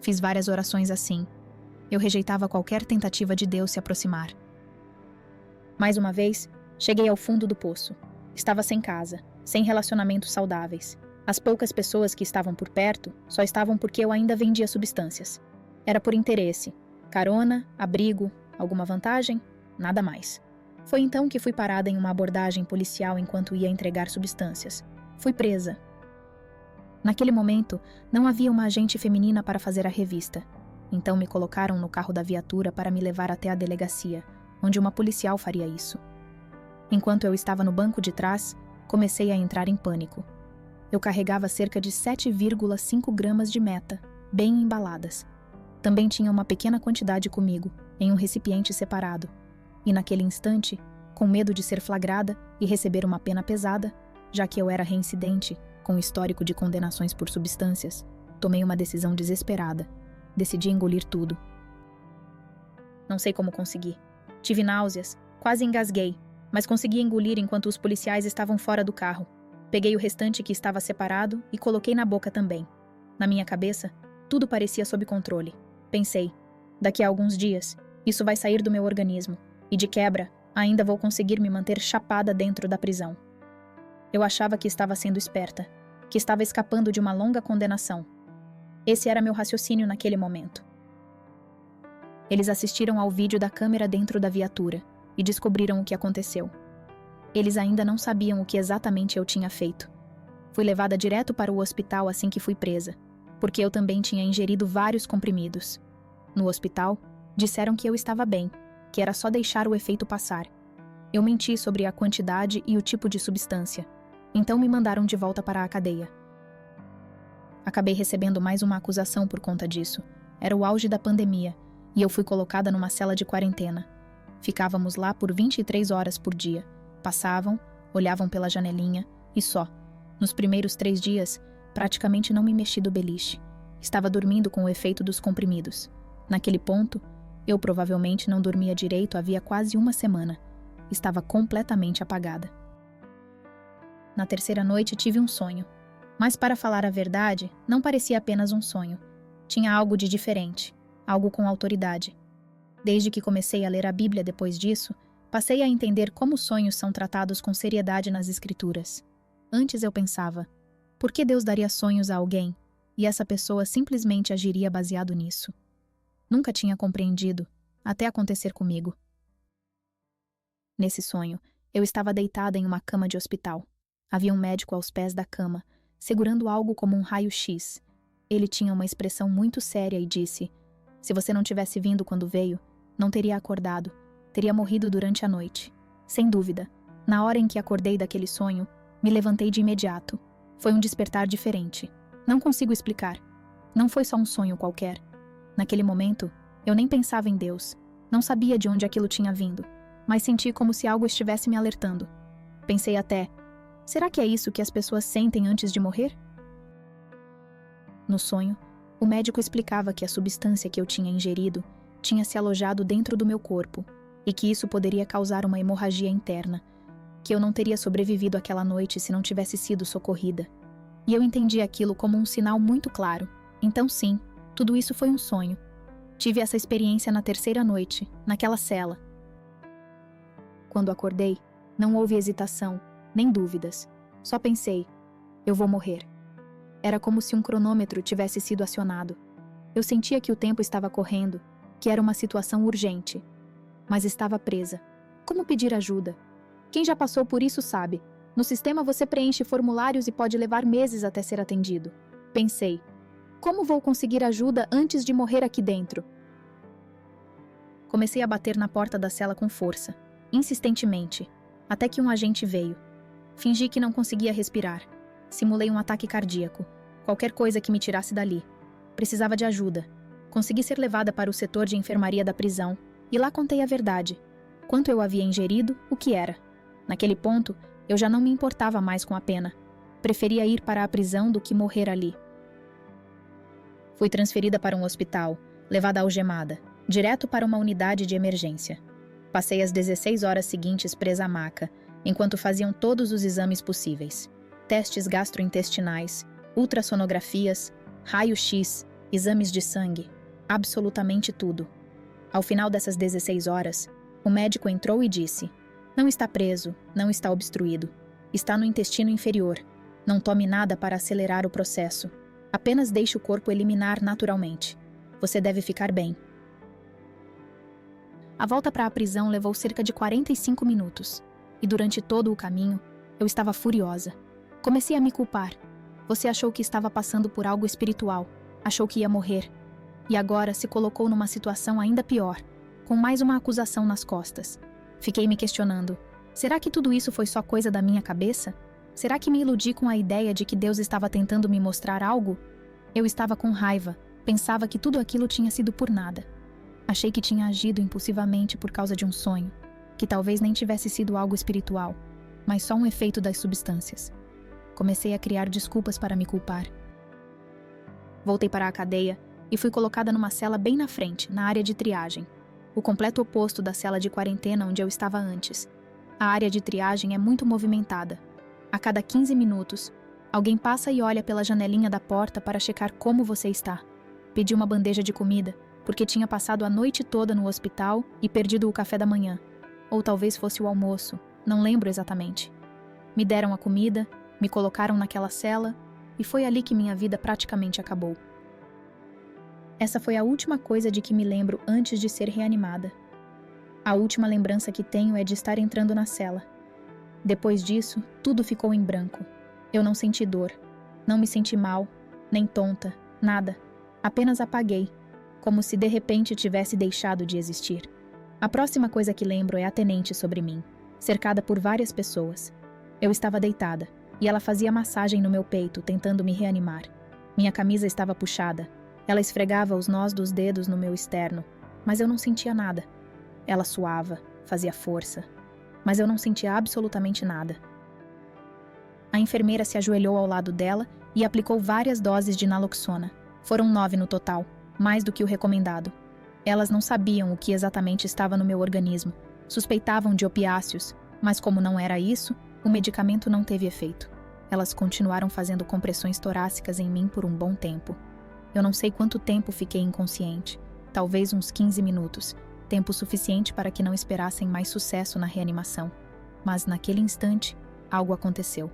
Fiz várias orações assim. Eu rejeitava qualquer tentativa de Deus se aproximar. Mais uma vez, cheguei ao fundo do poço. Estava sem casa, sem relacionamentos saudáveis. As poucas pessoas que estavam por perto só estavam porque eu ainda vendia substâncias. Era por interesse. Carona, abrigo, alguma vantagem? Nada mais. Foi então que fui parada em uma abordagem policial enquanto ia entregar substâncias. Fui presa. Naquele momento, não havia uma agente feminina para fazer a revista. Então me colocaram no carro da viatura para me levar até a delegacia, onde uma policial faria isso. Enquanto eu estava no banco de trás, comecei a entrar em pânico. Eu carregava cerca de 7,5 gramas de meta, bem embaladas. Também tinha uma pequena quantidade comigo, em um recipiente separado. E naquele instante, com medo de ser flagrada e receber uma pena pesada, já que eu era reincidente, com histórico de condenações por substâncias, tomei uma decisão desesperada. Decidi engolir tudo. Não sei como consegui. Tive náuseas, quase engasguei, mas consegui engolir enquanto os policiais estavam fora do carro. Peguei o restante que estava separado e coloquei na boca também. Na minha cabeça, tudo parecia sob controle. Pensei, daqui a alguns dias, isso vai sair do meu organismo, e de quebra, ainda vou conseguir me manter chapada dentro da prisão. Eu achava que estava sendo esperta, que estava escapando de uma longa condenação. Esse era meu raciocínio naquele momento. Eles assistiram ao vídeo da câmera dentro da viatura e descobriram o que aconteceu. Eles ainda não sabiam o que exatamente eu tinha feito. Fui levada direto para o hospital assim que fui presa, porque eu também tinha ingerido vários comprimidos. No hospital, disseram que eu estava bem, que era só deixar o efeito passar. Eu menti sobre a quantidade e o tipo de substância. Então me mandaram de volta para a cadeia. Acabei recebendo mais uma acusação por conta disso. Era o auge da pandemia, e eu fui colocada numa cela de quarentena. Ficávamos lá por 23 horas por dia. Passavam, olhavam pela janelinha, e só. Nos primeiros 3 dias, praticamente não me mexi do beliche. Estava dormindo com o efeito dos comprimidos. Naquele ponto, eu provavelmente não dormia direito havia quase uma semana. Estava completamente apagada. Na terceira noite tive um sonho. Mas para falar a verdade, não parecia apenas um sonho. Tinha algo de diferente, algo com autoridade. Desde que comecei a ler a Bíblia depois disso, passei a entender como sonhos são tratados com seriedade nas Escrituras. Antes eu pensava, por que Deus daria sonhos a alguém e essa pessoa simplesmente agiria baseado nisso? Nunca tinha compreendido, até acontecer comigo. Nesse sonho, eu estava deitada em uma cama de hospital. Havia um médico aos pés da cama, segurando algo como um raio-x. Ele tinha uma expressão muito séria e disse: "Se você não tivesse vindo quando veio, não teria acordado, teria morrido durante a noite." Sem dúvida, na hora em que acordei daquele sonho, me levantei de imediato. Foi um despertar diferente. Não consigo explicar. Não foi só um sonho qualquer. Naquele momento, eu nem pensava em Deus. Não sabia de onde aquilo tinha vindo, mas senti como se algo estivesse me alertando. Pensei até: será que é isso que as pessoas sentem antes de morrer? No sonho, o médico explicava que a substância que eu tinha ingerido tinha se alojado dentro do meu corpo e que isso poderia causar uma hemorragia interna, que eu não teria sobrevivido àquela noite se não tivesse sido socorrida. E eu entendi aquilo como um sinal muito claro. Então sim, tudo isso foi um sonho. Tive essa experiência na terceira noite, naquela cela. Quando acordei, não houve hesitação, nem dúvidas. Só pensei: eu vou morrer. Era como se um cronômetro tivesse sido acionado. Eu sentia que o tempo estava correndo, que era uma situação urgente. Mas estava presa. Como pedir ajuda? Quem já passou por isso sabe. No sistema você preenche formulários e pode levar meses até ser atendido. Pensei: como vou conseguir ajuda antes de morrer aqui dentro? Comecei a bater na porta da cela com força, insistentemente, até que um agente veio. Fingi que não conseguia respirar. Simulei um ataque cardíaco. Qualquer coisa que me tirasse dali. Precisava de ajuda. Consegui ser levada para o setor de enfermaria da prisão e lá contei a verdade. Quanto eu havia ingerido, o que era. Naquele ponto, eu já não me importava mais com a pena. Preferia ir para a prisão do que morrer ali. Fui transferida para um hospital, levada algemada, direto para uma unidade de emergência. Passei as 16 horas seguintes presa à maca, enquanto faziam todos os exames possíveis. Testes gastrointestinais, ultrassonografias, raio-x, exames de sangue, absolutamente tudo. Ao final dessas 16 horas, o médico entrou e disse: "Não está preso, não está obstruído. Está no intestino inferior. Não tome nada para acelerar o processo. Apenas deixe o corpo eliminar naturalmente. Você deve ficar bem." A volta para a prisão levou cerca de 45 minutos. E durante todo o caminho, eu estava furiosa. Comecei a me culpar. Você achou que estava passando por algo espiritual. Achou que ia morrer. E agora se colocou numa situação ainda pior, com mais uma acusação nas costas. Fiquei me questionando: será que tudo isso foi só coisa da minha cabeça? Será que me iludi com a ideia de que Deus estava tentando me mostrar algo? Eu estava com raiva, pensava que tudo aquilo tinha sido por nada. Achei que tinha agido impulsivamente por causa de um sonho, que talvez nem tivesse sido algo espiritual, mas só um efeito das substâncias. Comecei a criar desculpas para me culpar. Voltei para a cadeia e fui colocada numa cela bem na frente, na área de triagem, o completo oposto da cela de quarentena onde eu estava antes. A área de triagem é muito movimentada. A cada 15 minutos, alguém passa e olha pela janelinha da porta para checar como você está. Pedi uma bandeja de comida, porque tinha passado a noite toda no hospital e perdido o café da manhã. Ou talvez fosse o almoço, não lembro exatamente. Me deram a comida, me colocaram naquela cela, e foi ali que minha vida praticamente acabou. Essa foi a última coisa de que me lembro antes de ser reanimada. A última lembrança que tenho é de estar entrando na cela. Depois disso, tudo ficou em branco. Eu não senti dor, não me senti mal, nem tonta, nada. Apenas apaguei, como se de repente tivesse deixado de existir. A próxima coisa que lembro é a tenente sobre mim, cercada por várias pessoas. Eu estava deitada, e ela fazia massagem no meu peito, tentando me reanimar. Minha camisa estava puxada. Ela esfregava os nós dos dedos no meu externo, mas eu não sentia nada. Ela suava, fazia força, mas eu não sentia absolutamente nada. A enfermeira se ajoelhou ao lado dela e aplicou várias doses de naloxona. Foram 9 no total, mais do que o recomendado. Elas não sabiam o que exatamente estava no meu organismo. Suspeitavam de opiáceos, mas como não era isso, o medicamento não teve efeito. Elas continuaram fazendo compressões torácicas em mim por um bom tempo. Eu não sei quanto tempo fiquei inconsciente, talvez uns 15 minutos, tempo suficiente para que não esperassem mais sucesso na reanimação. Mas naquele instante, algo aconteceu.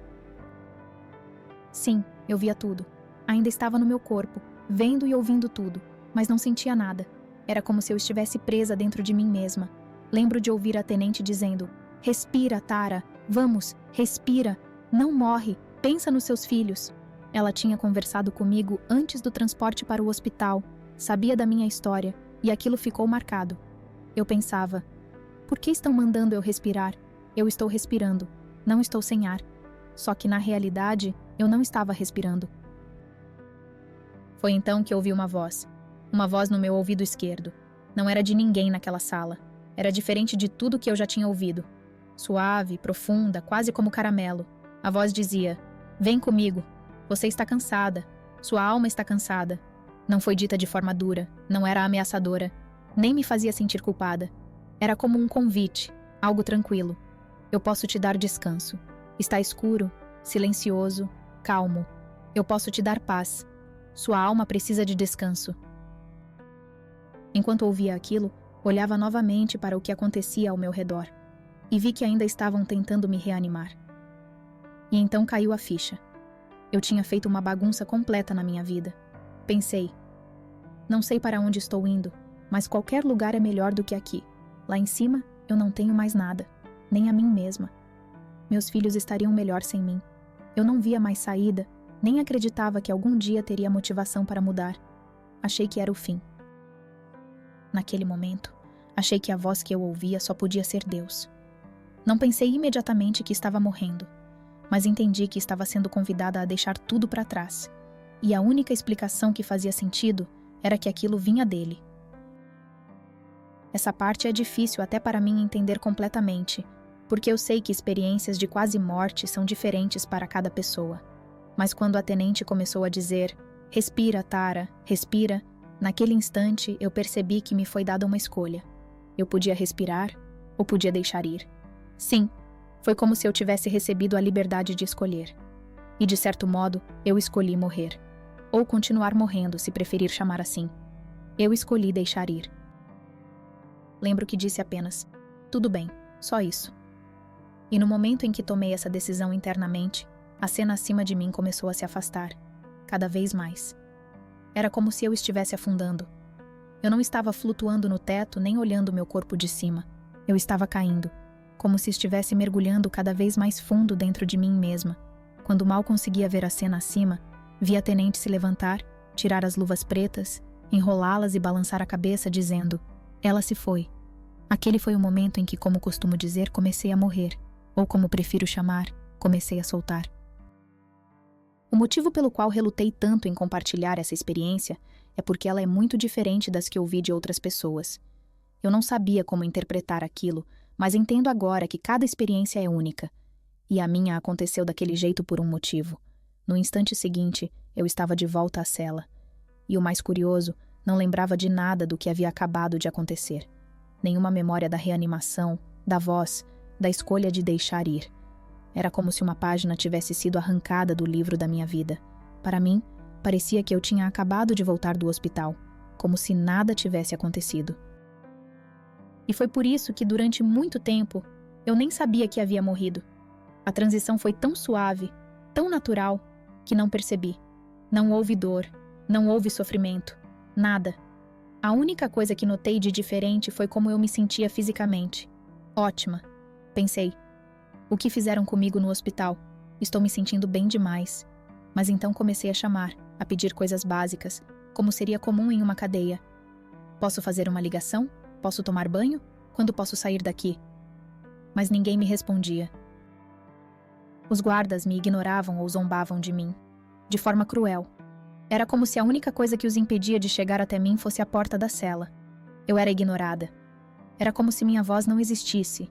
Sim, eu via tudo. Ainda estava no meu corpo, vendo e ouvindo tudo, mas não sentia nada. Era como se eu estivesse presa dentro de mim mesma. Lembro de ouvir a tenente dizendo: Respira, Tara. Vamos, respira. Não morre. Pensa nos seus filhos. Ela tinha conversado comigo antes do transporte para o hospital, sabia da minha história, e aquilo ficou marcado. Eu pensava, por que estão mandando eu respirar? Eu estou respirando, não estou sem ar. Só que na realidade, eu não estava respirando. Foi então que ouvi uma voz no meu ouvido esquerdo. Não era de ninguém naquela sala. Era diferente de tudo que eu já tinha ouvido. Suave, profunda, quase como caramelo. A voz dizia, vem comigo. Você está cansada. Sua alma está cansada. Não foi dita de forma dura, não era ameaçadora, nem me fazia sentir culpada. Era como um convite, algo tranquilo. Eu posso te dar descanso. Está escuro, silencioso, calmo. Eu posso te dar paz. Sua alma precisa de descanso. Enquanto ouvia aquilo, olhava novamente para o que acontecia ao meu redor e vi que ainda estavam tentando me reanimar. E então caiu a ficha. Eu tinha feito uma bagunça completa na minha vida. Pensei, não sei para onde estou indo, mas qualquer lugar é melhor do que aqui. Lá em cima, eu não tenho mais nada, nem a mim mesma. Meus filhos estariam melhor sem mim. Eu não via mais saída, nem acreditava que algum dia teria motivação para mudar. Achei que era o fim. Naquele momento, achei que a voz que eu ouvia só podia ser Deus. Não pensei imediatamente que estava morrendo, mas entendi que estava sendo convidada a deixar tudo para trás. E a única explicação que fazia sentido era que aquilo vinha dele. Essa parte é difícil até para mim entender completamente, porque eu sei que experiências de quase morte são diferentes para cada pessoa. Mas quando a tenente começou a dizer, respira, Tara, respira, naquele instante eu percebi que me foi dada uma escolha. Eu podia respirar ou podia deixar ir. Sim, foi como se eu tivesse recebido a liberdade de escolher. E de certo modo, eu escolhi morrer. Ou continuar morrendo, se preferir chamar assim. Eu escolhi deixar ir. Lembro que disse apenas, tudo bem, só isso. E no momento em que tomei essa decisão internamente, a cena acima de mim começou a se afastar, cada vez mais. Era como se eu estivesse afundando. Eu não estava flutuando no teto nem olhando meu corpo de cima. Eu estava caindo, como se estivesse mergulhando cada vez mais fundo dentro de mim mesma. Quando mal conseguia ver a cena acima, vi a tenente se levantar, tirar as luvas pretas, enrolá-las e balançar a cabeça, dizendo, ela se foi. Aquele foi o momento em que, como costumo dizer, comecei a morrer, ou como prefiro chamar, comecei a soltar. O motivo pelo qual relutei tanto em compartilhar essa experiência é porque ela é muito diferente das que ouvi de outras pessoas. Eu não sabia como interpretar aquilo, mas entendo agora que cada experiência é única. E a minha aconteceu daquele jeito por um motivo. No instante seguinte, eu estava de volta à cela. E o mais curioso, não lembrava de nada do que havia acabado de acontecer. Nenhuma memória da reanimação, da voz, da escolha de deixar ir. Era como se uma página tivesse sido arrancada do livro da minha vida. Para mim, parecia que eu tinha acabado de voltar do hospital, como se nada tivesse acontecido. E foi por isso que durante muito tempo, eu nem sabia que havia morrido. A transição foi tão suave, tão natural, que não percebi. Não houve dor, não houve sofrimento, nada. A única coisa que notei de diferente foi como eu me sentia fisicamente. Ótima, pensei. O que fizeram comigo no hospital? Estou me sentindo bem demais. Mas então comecei a chamar, a pedir coisas básicas, como seria comum em uma cadeia. Posso fazer uma ligação? Posso tomar banho? Quando posso sair daqui? Mas ninguém me respondia. Os guardas me ignoravam ou zombavam de mim, de forma cruel. Era como se a única coisa que os impedia de chegar até mim fosse a porta da cela. Eu era ignorada. Era como se minha voz não existisse.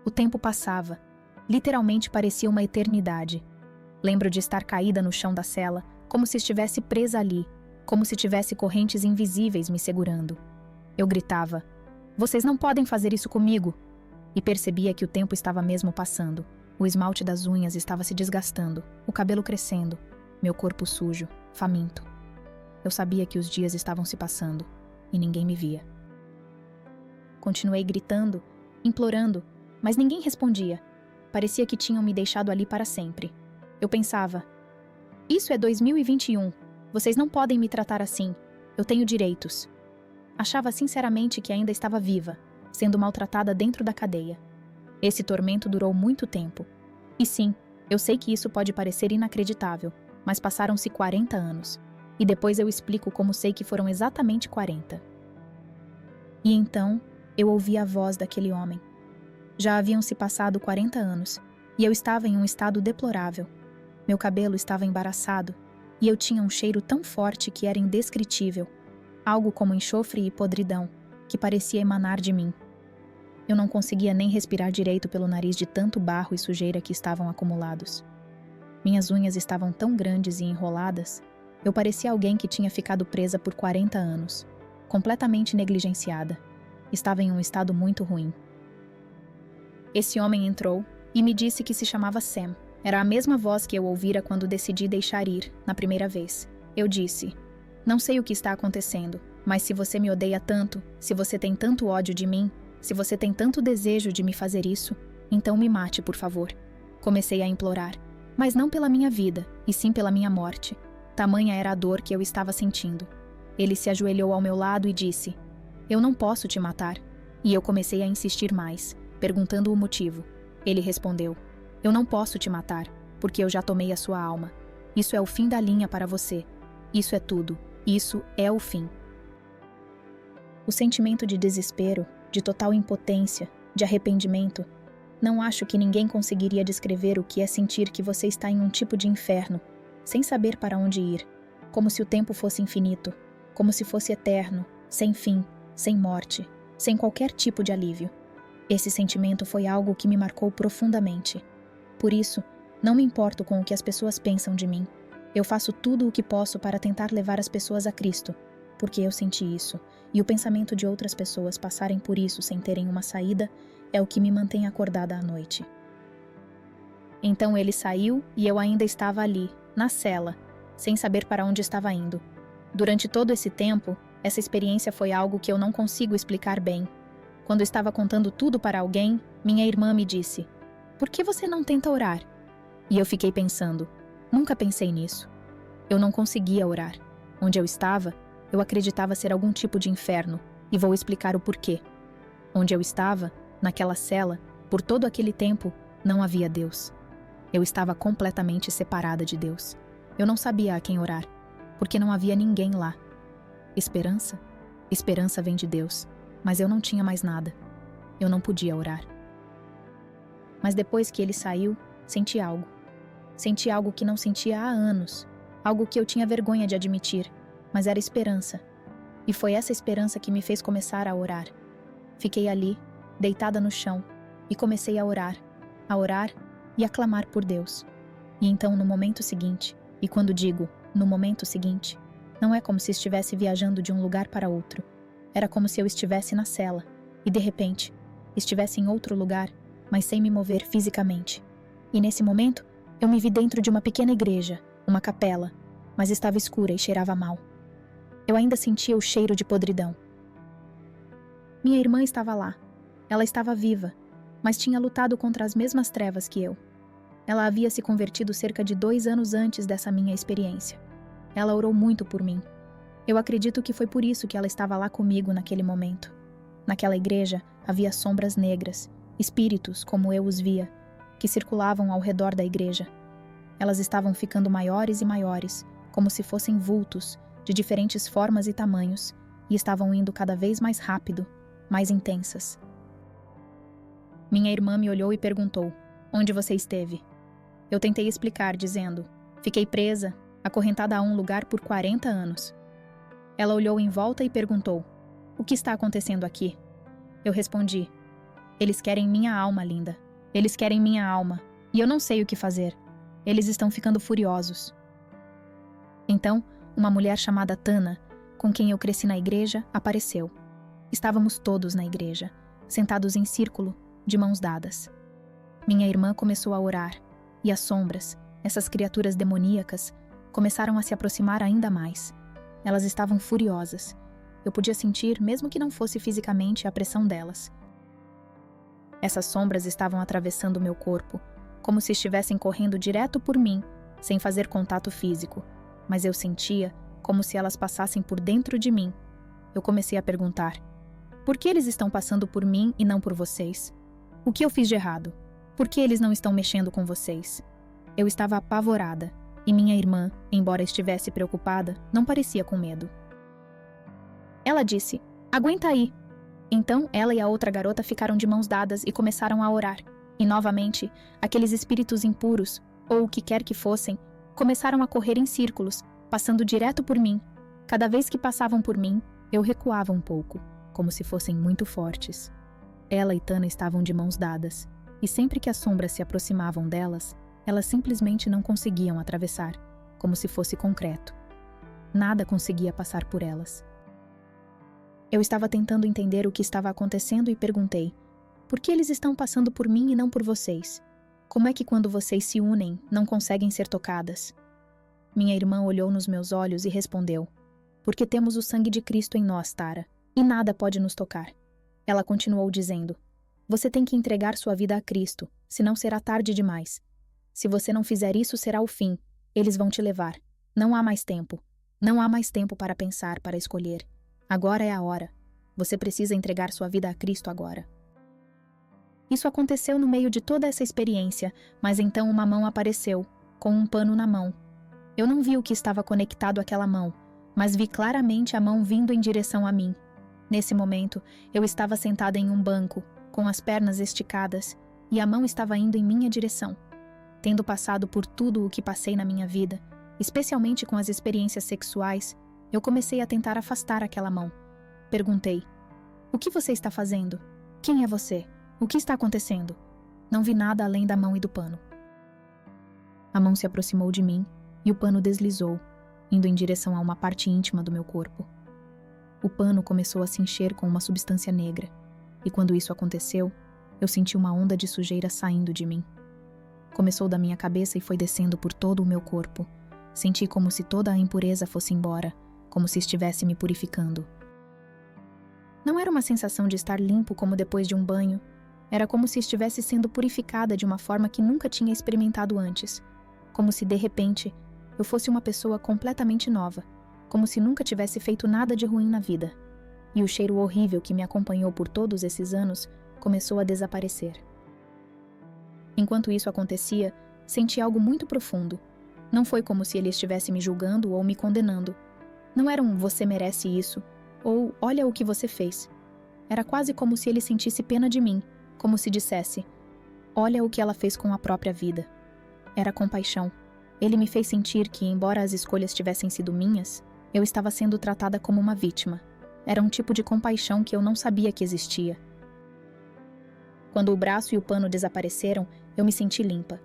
O tempo passava. Literalmente parecia uma eternidade. Lembro de estar caída no chão da cela, como se estivesse presa ali, como se tivesse correntes invisíveis me segurando. Eu gritava, vocês não podem fazer isso comigo! E percebia que o tempo estava mesmo passando. O esmalte das unhas estava se desgastando, o cabelo crescendo, meu corpo sujo, faminto. Eu sabia que os dias estavam se passando, e ninguém me via. Continuei gritando, implorando, mas ninguém respondia. Parecia que tinham me deixado ali para sempre. Eu pensava, isso é 2021, vocês não podem me tratar assim, eu tenho direitos. Achava sinceramente que ainda estava viva, sendo maltratada dentro da cadeia. Esse tormento durou muito tempo. E sim, eu sei que isso pode parecer inacreditável, mas passaram-se 40 anos. E depois eu explico como sei que foram exatamente 40. E então, eu ouvi a voz daquele homem. Já haviam se passado 40 anos, e eu estava em um estado deplorável. Meu cabelo estava embaraçado, e eu tinha um cheiro tão forte que era indescritível, algo como enxofre e podridão, que parecia emanar de mim. Eu não conseguia nem respirar direito pelo nariz de tanto barro e sujeira que estavam acumulados. Minhas unhas estavam tão grandes e enroladas, eu parecia alguém que tinha ficado presa por 40 anos, completamente negligenciada. Estava em um estado muito ruim. Esse homem entrou e me disse que se chamava Sam. Era a mesma voz que eu ouvira quando decidi deixar ir, na primeira vez. Eu disse: "Não sei o que está acontecendo, mas se você me odeia tanto, se você tem tanto ódio de mim, se você tem tanto desejo de me fazer isso, então me mate, por favor." Comecei a implorar, mas não pela minha vida, e sim pela minha morte. Tamanha era a dor que eu estava sentindo. Ele se ajoelhou ao meu lado e disse: "Eu não posso te matar." E eu comecei a insistir mais, perguntando o motivo. Ele respondeu: "Eu não posso te matar, porque eu já tomei a sua alma. Isso é o fim da linha para você. Isso é tudo. Isso é o fim." O sentimento de desespero, de total impotência, de arrependimento, não acho que ninguém conseguiria descrever o que é sentir que você está em um tipo de inferno, sem saber para onde ir, como se o tempo fosse infinito, como se fosse eterno, sem fim, sem morte, sem qualquer tipo de alívio. Esse sentimento foi algo que me marcou profundamente. Por isso, não me importo com o que as pessoas pensam de mim. Eu faço tudo o que posso para tentar levar as pessoas a Cristo, porque eu senti isso, e o pensamento de outras pessoas passarem por isso sem terem uma saída é o que me mantém acordada à noite. Então ele saiu e eu ainda estava ali, na cela, sem saber para onde estava indo. Durante todo esse tempo, essa experiência foi algo que eu não consigo explicar bem. Quando estava contando tudo para alguém, minha irmã me disse: "Por que você não tenta orar?" E eu fiquei pensando, nunca pensei nisso. Eu não conseguia orar. Onde eu estava, eu acreditava ser algum tipo de inferno, e vou explicar o porquê. Onde eu estava, naquela cela, por todo aquele tempo, não havia Deus. Eu estava completamente separada de Deus. Eu não sabia a quem orar, porque não havia ninguém lá. Esperança? Esperança vem de Deus, mas eu não tinha mais nada. Eu não podia orar. Mas depois que ele saiu, senti algo. Senti algo que não sentia há anos, algo que eu tinha vergonha de admitir, mas era esperança. E foi essa esperança que me fez começar a orar. Fiquei ali, deitada no chão, e comecei a orar e a clamar por Deus. E então, no momento seguinte, e quando digo no momento seguinte, não é como se estivesse viajando de um lugar para outro. Era como se eu estivesse na cela, e de repente, estivesse em outro lugar, mas sem me mover fisicamente. E nesse momento, eu me vi dentro de uma pequena igreja, uma capela, mas estava escura e cheirava mal. Eu ainda sentia o cheiro de podridão. Minha irmã estava lá. Ela estava viva, mas tinha lutado contra as mesmas trevas que eu. Ela havia se convertido cerca de 2 anos antes dessa minha experiência. Ela orou muito por mim. Eu acredito que foi por isso que ela estava lá comigo naquele momento. Naquela igreja havia sombras negras, espíritos como eu os via, que circulavam ao redor da igreja. Elas estavam ficando maiores e maiores, como se fossem vultos, de diferentes formas e tamanhos, e estavam indo cada vez mais rápido, mais intensas. Minha irmã me olhou e perguntou: "Onde você esteve?" Eu tentei explicar, dizendo: "Fiquei presa, acorrentada a um lugar por 40 anos." Ela olhou em volta e perguntou: "O que está acontecendo aqui?" Eu respondi: "Eles querem minha alma, linda. Eles querem minha alma, e eu não sei o que fazer. Eles estão ficando furiosos." Então, uma mulher chamada Tana, com quem eu cresci na igreja, apareceu. Estávamos todos na igreja, sentados em círculo, de mãos dadas. Minha irmã começou a orar, e as sombras, essas criaturas demoníacas, começaram a se aproximar ainda mais. Elas estavam furiosas. Eu podia sentir, mesmo que não fosse fisicamente, a pressão delas. Essas sombras estavam atravessando meu corpo, como se estivessem correndo direto por mim, sem fazer contato físico, mas eu sentia como se elas passassem por dentro de mim. Eu comecei a perguntar: "Por que eles estão passando por mim e não por vocês?" O que eu fiz de errado? Por que eles não estão mexendo com vocês? Eu estava apavorada, e minha irmã, embora estivesse preocupada, não parecia com medo. Ela disse: "Aguenta aí." Então, ela e a outra garota ficaram de mãos dadas e começaram a orar. E novamente, aqueles espíritos impuros, ou o que quer que fossem, começaram a correr em círculos, passando direto por mim. Cada vez que passavam por mim, eu recuava um pouco, como se fossem muito fortes. Ela e Tana estavam de mãos dadas, e sempre que as sombras se aproximavam delas, elas simplesmente não conseguiam atravessar, como se fosse concreto. Nada conseguia passar por elas. Eu estava tentando entender o que estava acontecendo e perguntei: por que eles estão passando por mim e não por vocês? Como é que quando vocês se unem, não conseguem ser tocadas? Minha irmã olhou nos meus olhos e respondeu: porque temos o sangue de Cristo em nós, Tara, e nada pode nos tocar. Ela continuou dizendo: você tem que entregar sua vida a Cristo, senão será tarde demais. Se você não fizer isso, será o fim. Eles vão te levar. Não há mais tempo. Não há mais tempo para pensar, para escolher. Agora é a hora. Você precisa entregar sua vida a Cristo agora. Isso aconteceu no meio de toda essa experiência, mas então uma mão apareceu, com um pano na mão. Eu não vi o que estava conectado àquela mão, mas vi claramente a mão vindo em direção a mim. Nesse momento, eu estava sentada em um banco, com as pernas esticadas, e a mão estava indo em minha direção. Tendo passado por tudo o que passei na minha vida, especialmente com as experiências sexuais, eu comecei a tentar afastar aquela mão. Perguntei: o que você está fazendo? Quem é você? O que está acontecendo? Não vi nada além da mão e do pano. A mão se aproximou de mim e o pano deslizou, indo em direção a uma parte íntima do meu corpo. O pano começou a se encher com uma substância negra, e quando isso aconteceu, eu senti uma onda de sujeira saindo de mim. Começou da minha cabeça e foi descendo por todo o meu corpo. Senti como se toda a impureza fosse embora, como se estivesse me purificando. Não era uma sensação de estar limpo como depois de um banho. Era como se estivesse sendo purificada de uma forma que nunca tinha experimentado antes. Como se, de repente, eu fosse uma pessoa completamente nova. Como se nunca tivesse feito nada de ruim na vida. E o cheiro horrível que me acompanhou por todos esses anos começou a desaparecer. Enquanto isso acontecia, senti algo muito profundo. Não foi como se ele estivesse me julgando ou me condenando. Não era um "você merece isso" ou "olha o que você fez". Era quase como se ele sentisse pena de mim, como se dissesse: olha o que ela fez com a própria vida. Era compaixão. Ele me fez sentir que, embora as escolhas tivessem sido minhas, eu estava sendo tratada como uma vítima. Era um tipo de compaixão que eu não sabia que existia. Quando o braço e o pano desapareceram, eu me senti limpa.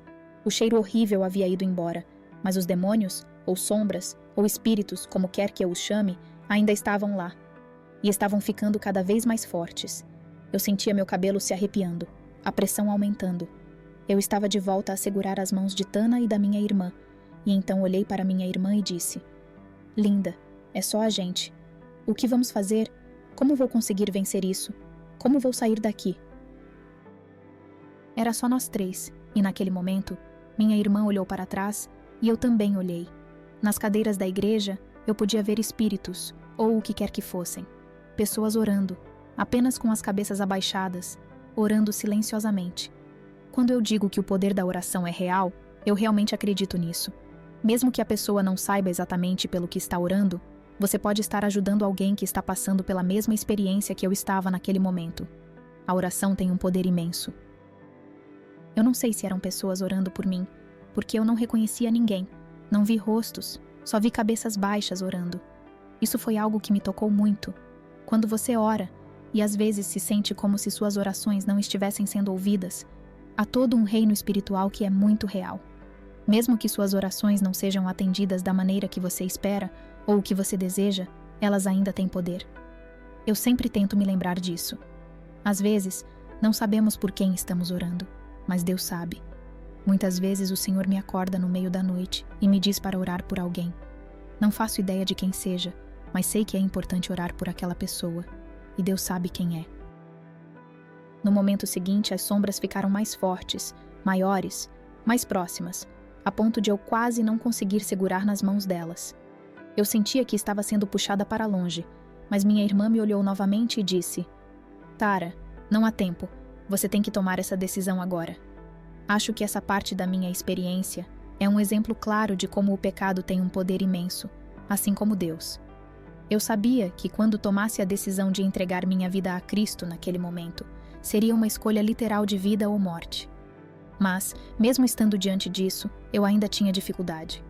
O cheiro horrível havia ido embora, mas os demônios, ou sombras, ou espíritos, como quer que eu os chame, ainda estavam lá. E estavam ficando cada vez mais fortes. Eu sentia meu cabelo se arrepiando, a pressão aumentando. Eu estava de volta a segurar as mãos de Tana e da minha irmã, e então olhei para minha irmã e disse: linda, é só a gente. O que vamos fazer? Como vou conseguir vencer isso? Como vou sair daqui? Era só nós três, e naquele momento, minha irmã olhou para trás e eu também olhei. Nas cadeiras da igreja, eu podia ver espíritos, ou o que quer que fossem. Pessoas orando, apenas com as cabeças abaixadas, orando silenciosamente. Quando eu digo que o poder da oração é real, eu realmente acredito nisso. Mesmo que a pessoa não saiba exatamente pelo que está orando, você pode estar ajudando alguém que está passando pela mesma experiência que eu estava naquele momento. A oração tem um poder imenso. Eu não sei se eram pessoas orando por mim, porque eu não reconhecia ninguém, não vi rostos, só vi cabeças baixas orando. Isso foi algo que me tocou muito. Quando você ora, e às vezes se sente como se suas orações não estivessem sendo ouvidas, há todo um reino espiritual que é muito real. Mesmo que suas orações não sejam atendidas da maneira que você espera, ou o que você deseja, elas ainda têm poder. Eu sempre tento me lembrar disso. Às vezes, não sabemos por quem estamos orando, mas Deus sabe. Muitas vezes o Senhor me acorda no meio da noite e me diz para orar por alguém. Não faço ideia de quem seja, mas sei que é importante orar por aquela pessoa, e Deus sabe quem é. No momento seguinte, as sombras ficaram mais fortes, maiores, mais próximas, a ponto de eu quase não conseguir segurar nas mãos delas. Eu sentia que estava sendo puxada para longe, mas minha irmã me olhou novamente e disse: Tara, não há tempo. Você tem que tomar essa decisão agora. Acho que essa parte da minha experiência é um exemplo claro de como o pecado tem um poder imenso, assim como Deus. Eu sabia que quando tomasse a decisão de entregar minha vida a Cristo naquele momento, seria uma escolha literal de vida ou morte. Mas, mesmo estando diante disso, eu ainda tinha dificuldade.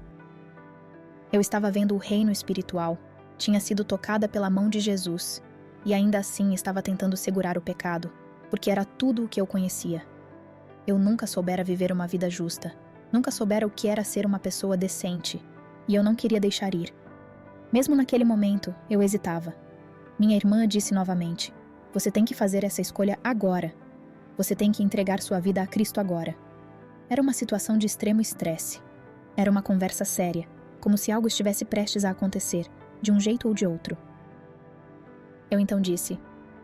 Eu estava vendo o reino espiritual, tinha sido tocada pela mão de Jesus, e ainda assim estava tentando segurar o pecado, porque era tudo o que eu conhecia. Eu nunca soubera viver uma vida justa, nunca soubera o que era ser uma pessoa decente, e eu não queria deixar ir. Mesmo naquele momento, eu hesitava. Minha irmã disse novamente: "Você tem que fazer essa escolha agora. Você tem que entregar sua vida a Cristo agora." Era uma situação de extremo estresse. Era uma conversa séria, como se algo estivesse prestes a acontecer, de um jeito ou de outro. Eu então disse: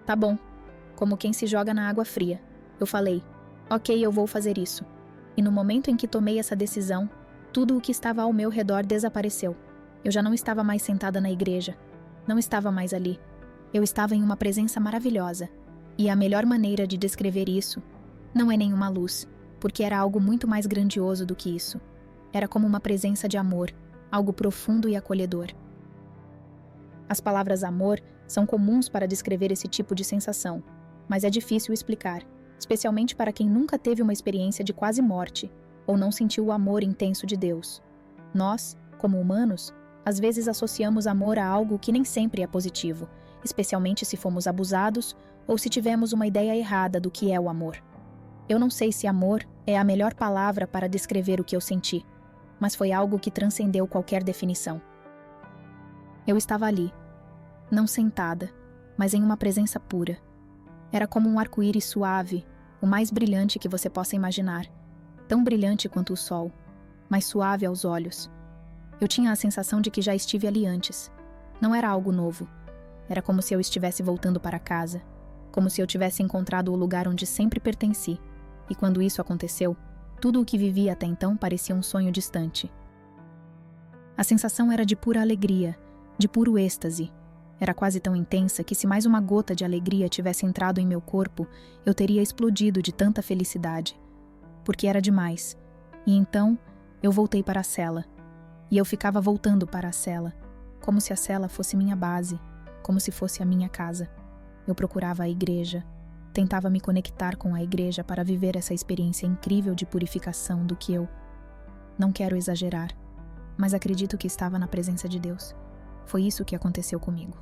"Tá bom." Como quem se joga na água fria. Eu falei: "Ok, eu vou fazer isso." E no momento em que tomei essa decisão, tudo o que estava ao meu redor desapareceu. Eu já não estava mais sentada na igreja. Não estava mais ali. Eu estava em uma presença maravilhosa. E a melhor maneira de descrever isso não é nenhuma luz, porque era algo muito mais grandioso do que isso. Era como uma presença de amor, algo profundo e acolhedor. As palavras amor são comuns para descrever esse tipo de sensação, mas é difícil explicar, especialmente para quem nunca teve uma experiência de quase morte ou não sentiu o amor intenso de Deus. Nós, como humanos, às vezes associamos amor a algo que nem sempre é positivo, especialmente se fomos abusados ou se tivemos uma ideia errada do que é o amor. Eu não sei se amor é a melhor palavra para descrever o que eu senti, mas foi algo que transcendeu qualquer definição. Eu estava ali, não sentada, mas em uma presença pura. Era como um arco-íris suave, o mais brilhante que você possa imaginar, tão brilhante quanto o sol, mas suave aos olhos. Eu tinha a sensação de que já estive ali antes. Não era algo novo. Era como se eu estivesse voltando para casa, como se eu tivesse encontrado o lugar onde sempre pertenci. E quando isso aconteceu, tudo o que vivia até então parecia um sonho distante. A sensação era de pura alegria, de puro êxtase. Era quase tão intensa que se mais uma gota de alegria tivesse entrado em meu corpo, eu teria explodido de tanta felicidade. Porque era demais. E então, eu voltei para a cela. E eu ficava voltando para a cela, como se a cela fosse minha base, como se fosse a minha casa. Eu procurava a igreja, tentava me conectar com a igreja para viver essa experiência incrível de purificação do que eu... Não quero exagerar, mas acredito que estava na presença de Deus. Foi isso que aconteceu comigo.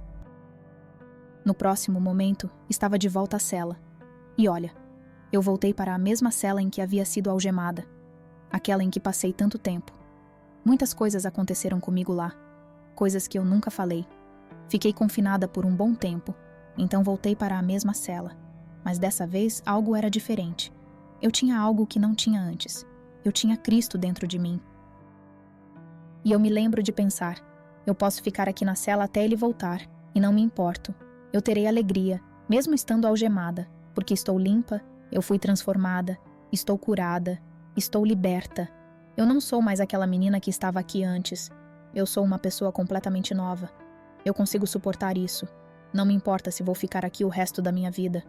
No próximo momento, estava de volta à cela. E olha, eu voltei para a mesma cela em que havia sido algemada, aquela em que passei tanto tempo. Muitas coisas aconteceram comigo lá, coisas que eu nunca falei. Fiquei confinada por um bom tempo, então voltei para a mesma cela. Mas dessa vez algo era diferente. Eu tinha algo que não tinha antes. Eu tinha Cristo dentro de mim. E eu me lembro de pensar: eu posso ficar aqui na cela até ele voltar, e não me importo. Eu terei alegria, mesmo estando algemada, porque estou limpa, eu fui transformada, estou curada, estou liberta. Eu não sou mais aquela menina que estava aqui antes. Eu sou uma pessoa completamente nova. Eu consigo suportar isso. Não me importa se vou ficar aqui o resto da minha vida.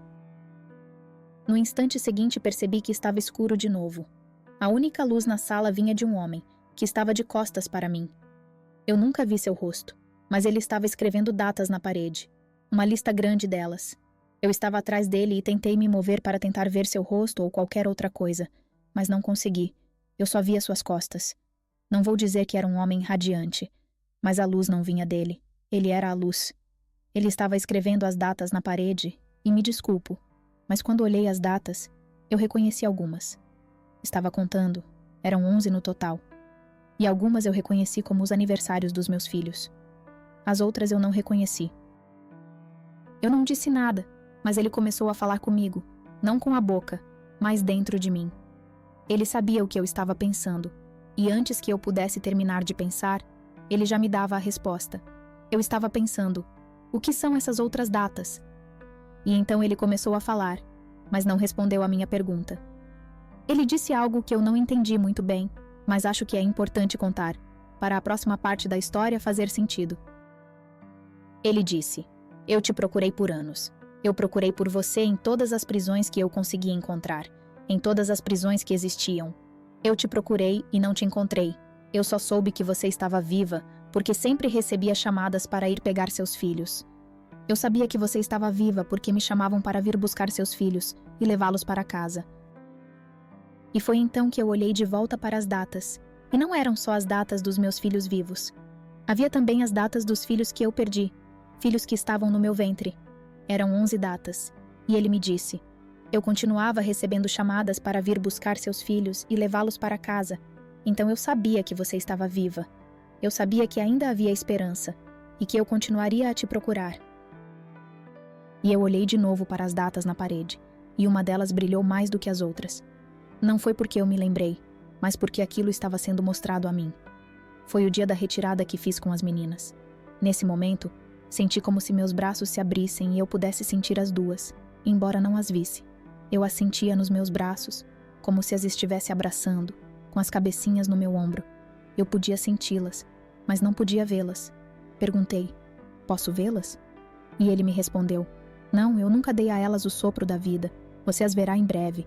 No instante seguinte percebi que estava escuro de novo. A única luz na sala vinha de um homem, que estava de costas para mim. Eu nunca vi seu rosto, mas ele estava escrevendo datas na parede. Uma lista grande delas. Eu estava atrás dele e tentei me mover para tentar ver seu rosto ou qualquer outra coisa, mas não consegui. Eu só via suas costas. Não vou dizer que era um homem radiante, mas a luz não vinha dele. Ele era a luz. Ele estava escrevendo as datas na parede, e me desculpo, mas quando olhei as datas, eu reconheci algumas. Estava contando, eram 11 no total. E algumas eu reconheci como os aniversários dos meus filhos. As outras eu não reconheci. Eu não disse nada, mas ele começou a falar comigo, não com a boca, mas dentro de mim. Ele sabia o que eu estava pensando, e antes que eu pudesse terminar de pensar, ele já me dava a resposta. Eu estava pensando: o que são essas outras datas? E então ele começou a falar, mas não respondeu à minha pergunta. Ele disse algo que eu não entendi muito bem, mas acho que é importante contar, para a próxima parte da história fazer sentido. Ele disse: eu te procurei por anos. Eu procurei por você em todas as prisões que eu consegui encontrar, em todas as prisões que existiam. Eu te procurei e não te encontrei. Eu só soube que você estava viva, porque sempre recebia chamadas para ir pegar seus filhos. Eu sabia que você estava viva porque me chamavam para vir buscar seus filhos e levá-los para casa. E foi então que eu olhei de volta para as datas, e não eram só as datas dos meus filhos vivos. Havia também as datas dos filhos que eu perdi, filhos que estavam no meu ventre. Eram 11 datas, e ele me disse: eu continuava recebendo chamadas para vir buscar seus filhos e levá-los para casa, então eu sabia que você estava viva. Eu sabia que ainda havia esperança, e que eu continuaria a te procurar. E eu olhei de novo para as datas na parede, e uma delas brilhou mais do que as outras. Não foi porque eu me lembrei, mas porque aquilo estava sendo mostrado a mim. Foi o dia da retirada que fiz com as meninas. Nesse momento, senti como se meus braços se abrissem e eu pudesse sentir as duas, embora não as visse. Eu as sentia nos meus braços, como se as estivesse abraçando, com as cabecinhas no meu ombro. Eu podia senti-las, mas não podia vê-las. Perguntei: posso vê-las? E ele me respondeu: não, eu nunca dei a elas o sopro da vida. Você as verá em breve.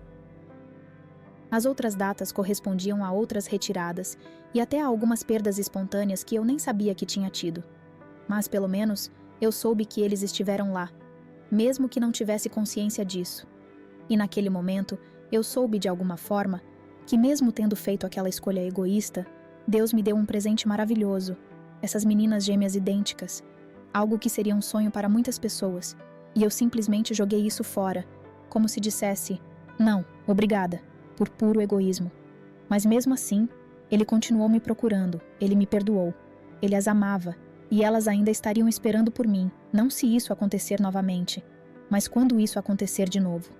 As outras datas correspondiam a outras retiradas e até a algumas perdas espontâneas que eu nem sabia que tinha tido. Mas, pelo menos, eu soube que eles estiveram lá, mesmo que não tivesse consciência disso. E naquele momento, eu soube de alguma forma que, mesmo tendo feito aquela escolha egoísta, Deus me deu um presente maravilhoso, essas meninas gêmeas idênticas, algo que seria um sonho para muitas pessoas, e eu simplesmente joguei isso fora, como se dissesse: não, obrigada, por puro egoísmo. Mas mesmo assim, ele continuou me procurando, ele me perdoou, ele as amava, e elas ainda estariam esperando por mim, não se isso acontecer novamente, mas quando isso acontecer de novo.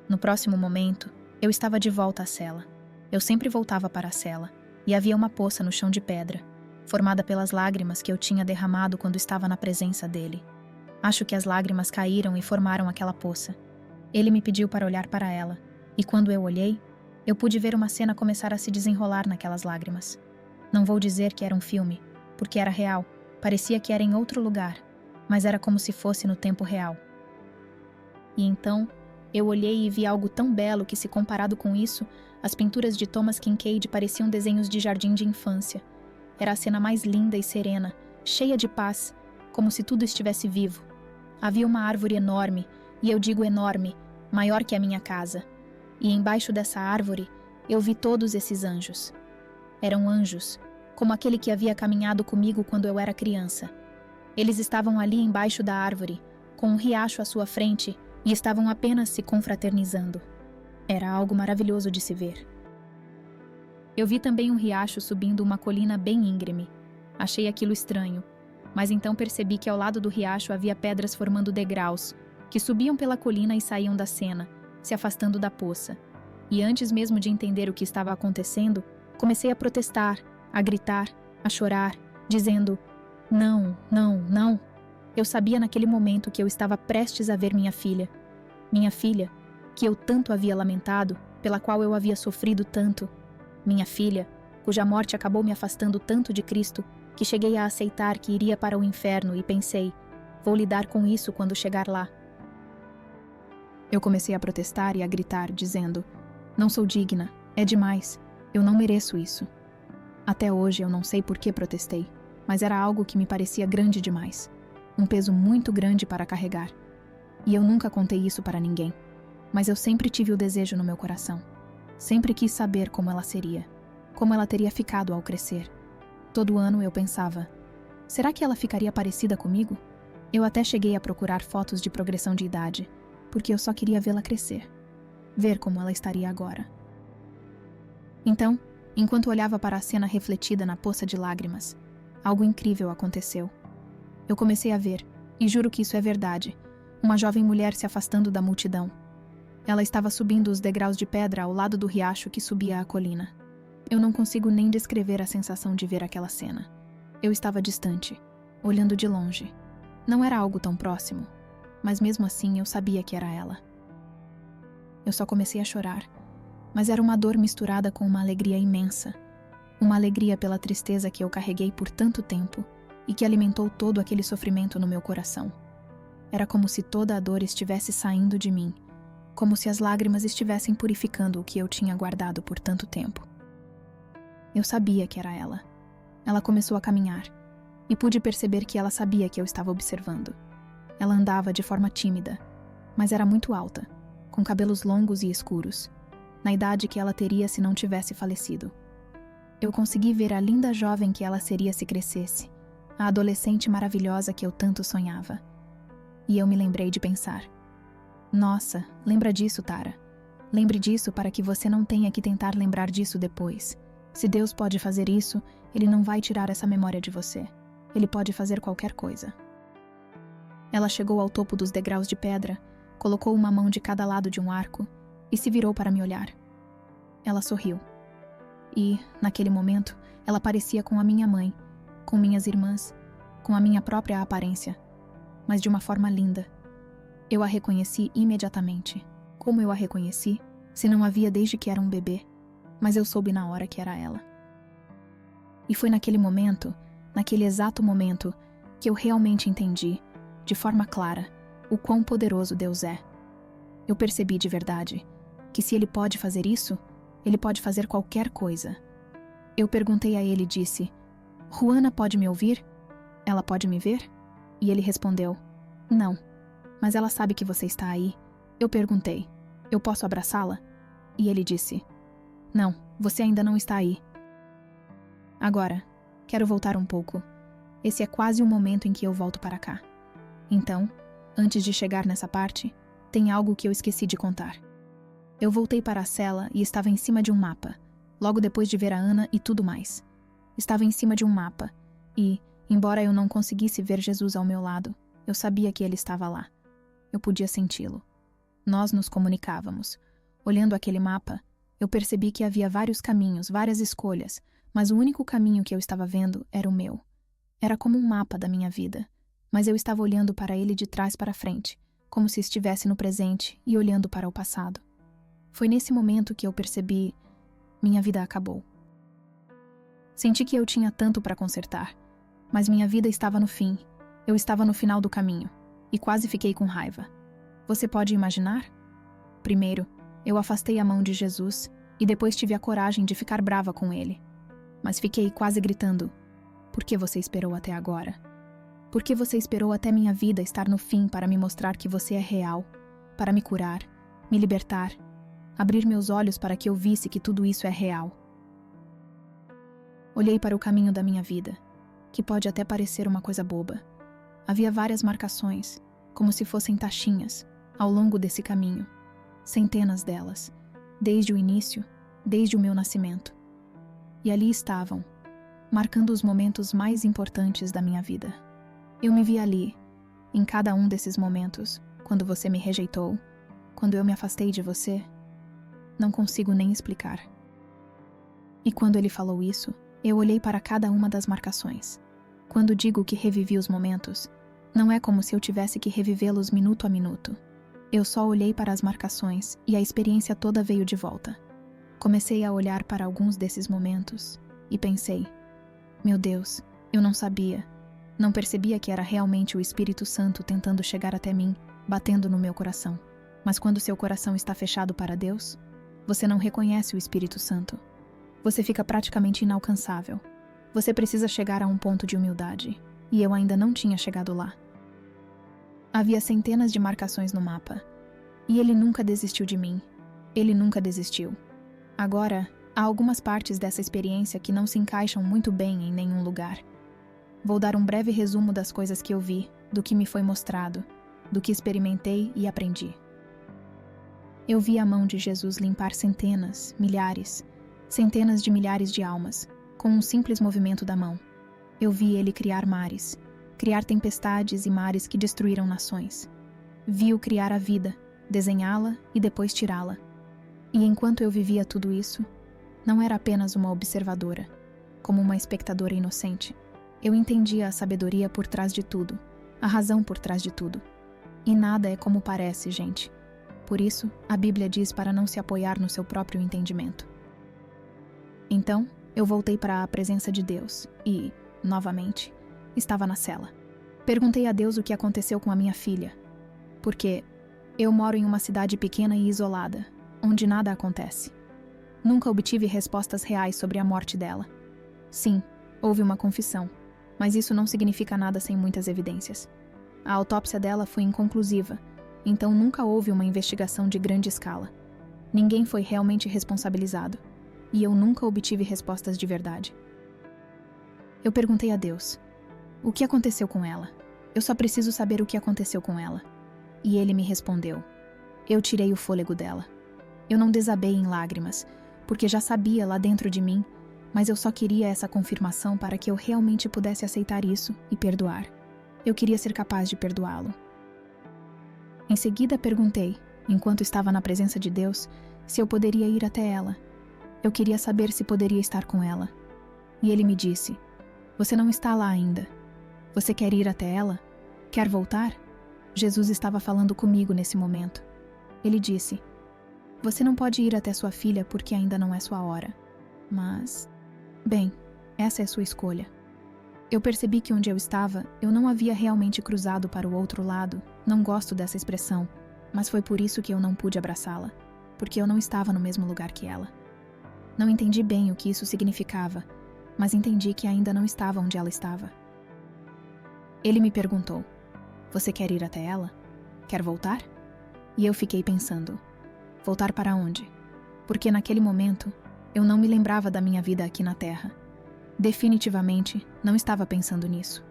No próximo momento, eu estava de volta à cela. Eu sempre voltava para a cela, e havia uma poça no chão de pedra, formada pelas lágrimas que eu tinha derramado quando estava na presença dele. Acho que as lágrimas caíram e formaram aquela poça. Ele me pediu para olhar para ela, e quando eu olhei, eu pude ver uma cena começar a se desenrolar naquelas lágrimas. Não vou dizer que era um filme, porque era real, parecia que era em outro lugar, mas era como se fosse no tempo real. E então, eu olhei e vi algo tão belo que, se comparado com isso, as pinturas de Thomas Kinkade pareciam desenhos de jardim de infância. Era a cena mais linda e serena, cheia de paz, como se tudo estivesse vivo. Havia uma árvore enorme, e eu digo enorme, maior que a minha casa. E embaixo dessa árvore, eu vi todos esses anjos. Eram anjos, como aquele que havia caminhado comigo quando eu era criança. Eles estavam ali embaixo da árvore, com um riacho à sua frente, e estavam apenas se confraternizando. Era algo maravilhoso de se ver. Eu vi também um riacho subindo uma colina bem íngreme. Achei aquilo estranho, mas então percebi que ao lado do riacho havia pedras formando degraus, que subiam pela colina e saíam da cena, se afastando da poça. E antes mesmo de entender o que estava acontecendo, comecei a protestar, a gritar, a chorar, dizendo: não, não, não. Eu sabia naquele momento que eu estava prestes a ver minha filha, que eu tanto havia lamentado, pela qual eu havia sofrido tanto. Minha filha, cuja morte acabou me afastando tanto de Cristo, que cheguei a aceitar que iria para o inferno e pensei: vou lidar com isso quando chegar lá. Eu comecei a protestar e a gritar, dizendo: não sou digna, é demais, eu não mereço isso. Até hoje eu não sei por que protestei, mas era algo que me parecia grande demais. Um peso muito grande para carregar. E eu nunca contei isso para ninguém. Mas eu sempre tive o desejo no meu coração. Sempre quis saber como ela seria. Como ela teria ficado ao crescer. Todo ano eu pensava: será que ela ficaria parecida comigo? Eu até cheguei a procurar fotos de progressão de idade, porque eu só queria vê-la crescer. Ver como ela estaria agora. Então, enquanto olhava para a cena refletida na poça de lágrimas, algo incrível aconteceu. Eu comecei a ver, e juro que isso é verdade, uma jovem mulher se afastando da multidão. Ela estava subindo os degraus de pedra ao lado do riacho que subia a colina. Eu não consigo nem descrever a sensação de ver aquela cena. Eu estava distante, olhando de longe. Não era algo tão próximo, mas mesmo assim eu sabia que era ela. Eu só comecei a chorar, mas era uma dor misturada com uma alegria imensa. Uma alegria pela tristeza que eu carreguei por tanto tempo e que alimentou todo aquele sofrimento no meu coração. Era como se toda a dor estivesse saindo de mim, como se as lágrimas estivessem purificando o que eu tinha guardado por tanto tempo. Eu sabia que era ela. Ela começou a caminhar, e pude perceber que ela sabia que eu estava observando. Ela andava de forma tímida, mas era muito alta, com cabelos longos e escuros, na idade que ela teria se não tivesse falecido. Eu consegui ver a linda jovem que ela seria se crescesse, a adolescente maravilhosa que eu tanto sonhava. E eu me lembrei de pensar: nossa, lembra disso, Tara. Lembre disso para que você não tenha que tentar lembrar disso depois. Se Deus pode fazer isso, Ele não vai tirar essa memória de você. Ele pode fazer qualquer coisa. Ela chegou ao topo dos degraus de pedra, colocou uma mão de cada lado de um arco e se virou para me olhar. Ela sorriu. E, naquele momento, ela parecia com a minha mãe, com minhas irmãs, com a minha própria aparência, mas de uma forma linda. Eu a reconheci imediatamente. Como eu a reconheci, se não havia desde que era um bebê, mas eu soube na hora que era ela. E foi naquele momento, naquele exato momento, que eu realmente entendi, de forma clara, o quão poderoso Deus é. Eu percebi de verdade que se Ele pode fazer isso, Ele pode fazer qualquer coisa. Eu perguntei a Ele e disse: Juana pode me ouvir? Ela pode me ver? E Ele respondeu: não, mas ela sabe que você está aí. Eu perguntei: eu posso abraçá-la? E Ele disse: não, você ainda não está aí. Agora, quero voltar um pouco. Esse é quase o momento em que eu volto para cá. Então, antes de chegar nessa parte, tem algo que eu esqueci de contar. Eu voltei para a cela e estava em cima de um mapa, logo depois de ver a Ana e tudo mais. Estava em cima de um mapa e, embora eu não conseguisse ver Jesus ao meu lado, eu sabia que ele estava lá. Eu podia senti-lo. Nós nos comunicávamos. Olhando aquele mapa, eu percebi que havia vários caminhos, várias escolhas, mas o único caminho que eu estava vendo era o meu. Era como um mapa da minha vida, mas eu estava olhando para ele de trás para frente, como se estivesse no presente e olhando para o passado. Foi nesse momento que eu percebi: minha vida acabou. Senti que eu tinha tanto para consertar, mas minha vida estava no fim. Eu estava no final do caminho, e quase fiquei com raiva. Você pode imaginar? Primeiro, eu afastei a mão de Jesus, e depois tive a coragem de ficar brava com ele. Mas fiquei quase gritando: por que você esperou até agora? Por que você esperou até minha vida estar no fim para me mostrar que você é real, para me curar, me libertar, abrir meus olhos para que eu visse que tudo isso é real? Olhei para o caminho da minha vida, que pode até parecer uma coisa boba. Havia várias marcações, como se fossem taxinhas, ao longo desse caminho. Centenas delas, desde o início, desde o meu nascimento. E ali estavam, marcando os momentos mais importantes da minha vida. Eu me vi ali, em cada um desses momentos, quando você me rejeitou, quando eu me afastei de você. Não consigo nem explicar. E quando ele falou isso, eu olhei para cada uma das marcações. Quando digo que revivi os momentos, não é como se eu tivesse que revivê-los minuto a minuto. Eu só olhei para as marcações e a experiência toda veio de volta. Comecei a olhar para alguns desses momentos e pensei: meu Deus, eu não sabia. Não percebia que era realmente o Espírito Santo tentando chegar até mim, batendo no meu coração. Mas quando seu coração está fechado para Deus, você não reconhece o Espírito Santo. Você fica praticamente inalcançável. Você precisa chegar a um ponto de humildade, e eu ainda não tinha chegado lá. Havia centenas de marcações no mapa, e ele nunca desistiu de mim. Ele nunca desistiu. Agora, há algumas partes dessa experiência que não se encaixam muito bem em nenhum lugar. Vou dar um breve resumo das coisas que eu vi, do que me foi mostrado, do que experimentei e aprendi. Eu vi a mão de Jesus limpar centenas, milhares, centenas de milhares de almas, com um simples movimento da mão. Eu vi ele criar mares, criar tempestades e mares que destruíram nações. Vi-o criar a vida, desenhá-la e depois tirá-la. E enquanto eu vivia tudo isso, não era apenas uma observadora, como uma espectadora inocente. Eu entendia a sabedoria por trás de tudo, a razão por trás de tudo. E nada é como parece, gente. Por isso, a Bíblia diz para não se apoiar no seu próprio entendimento. Então, eu voltei para a presença de Deus e, novamente, estava na cela. Perguntei a Deus o que aconteceu com a minha filha, porque eu moro em uma cidade pequena e isolada, onde nada acontece. Nunca obtive respostas reais sobre a morte dela. Sim, houve uma confissão, mas isso não significa nada sem muitas evidências. A autópsia dela foi inconclusiva, então nunca houve uma investigação de grande escala. Ninguém foi realmente responsabilizado, e eu nunca obtive respostas de verdade. Eu perguntei a Deus: o que aconteceu com ela? Eu só preciso saber o que aconteceu com ela. E ele me respondeu: eu tirei o fôlego dela. Eu não desabei em lágrimas, porque já sabia lá dentro de mim, mas eu só queria essa confirmação para que eu realmente pudesse aceitar isso e perdoar. Eu queria ser capaz de perdoá-lo. Em seguida perguntei, enquanto estava na presença de Deus, se eu poderia ir até ela. Eu queria saber se poderia estar com ela. E ele me disse: você não está lá ainda. Você quer ir até ela? Quer voltar? Jesus estava falando comigo nesse momento. Ele disse: você não pode ir até sua filha porque ainda não é sua hora. Mas, bem, essa é sua escolha. Eu percebi que onde eu estava, eu não havia realmente cruzado para o outro lado. Não gosto dessa expressão, mas foi por isso que eu não pude abraçá-la, porque eu não estava no mesmo lugar que ela. Não entendi bem o que isso significava, mas entendi que ainda não estava onde ela estava. Ele me perguntou: você quer ir até ela? Quer voltar? E eu fiquei pensando: voltar para onde? Porque naquele momento, eu não me lembrava da minha vida aqui na Terra. Definitivamente, não estava pensando nisso.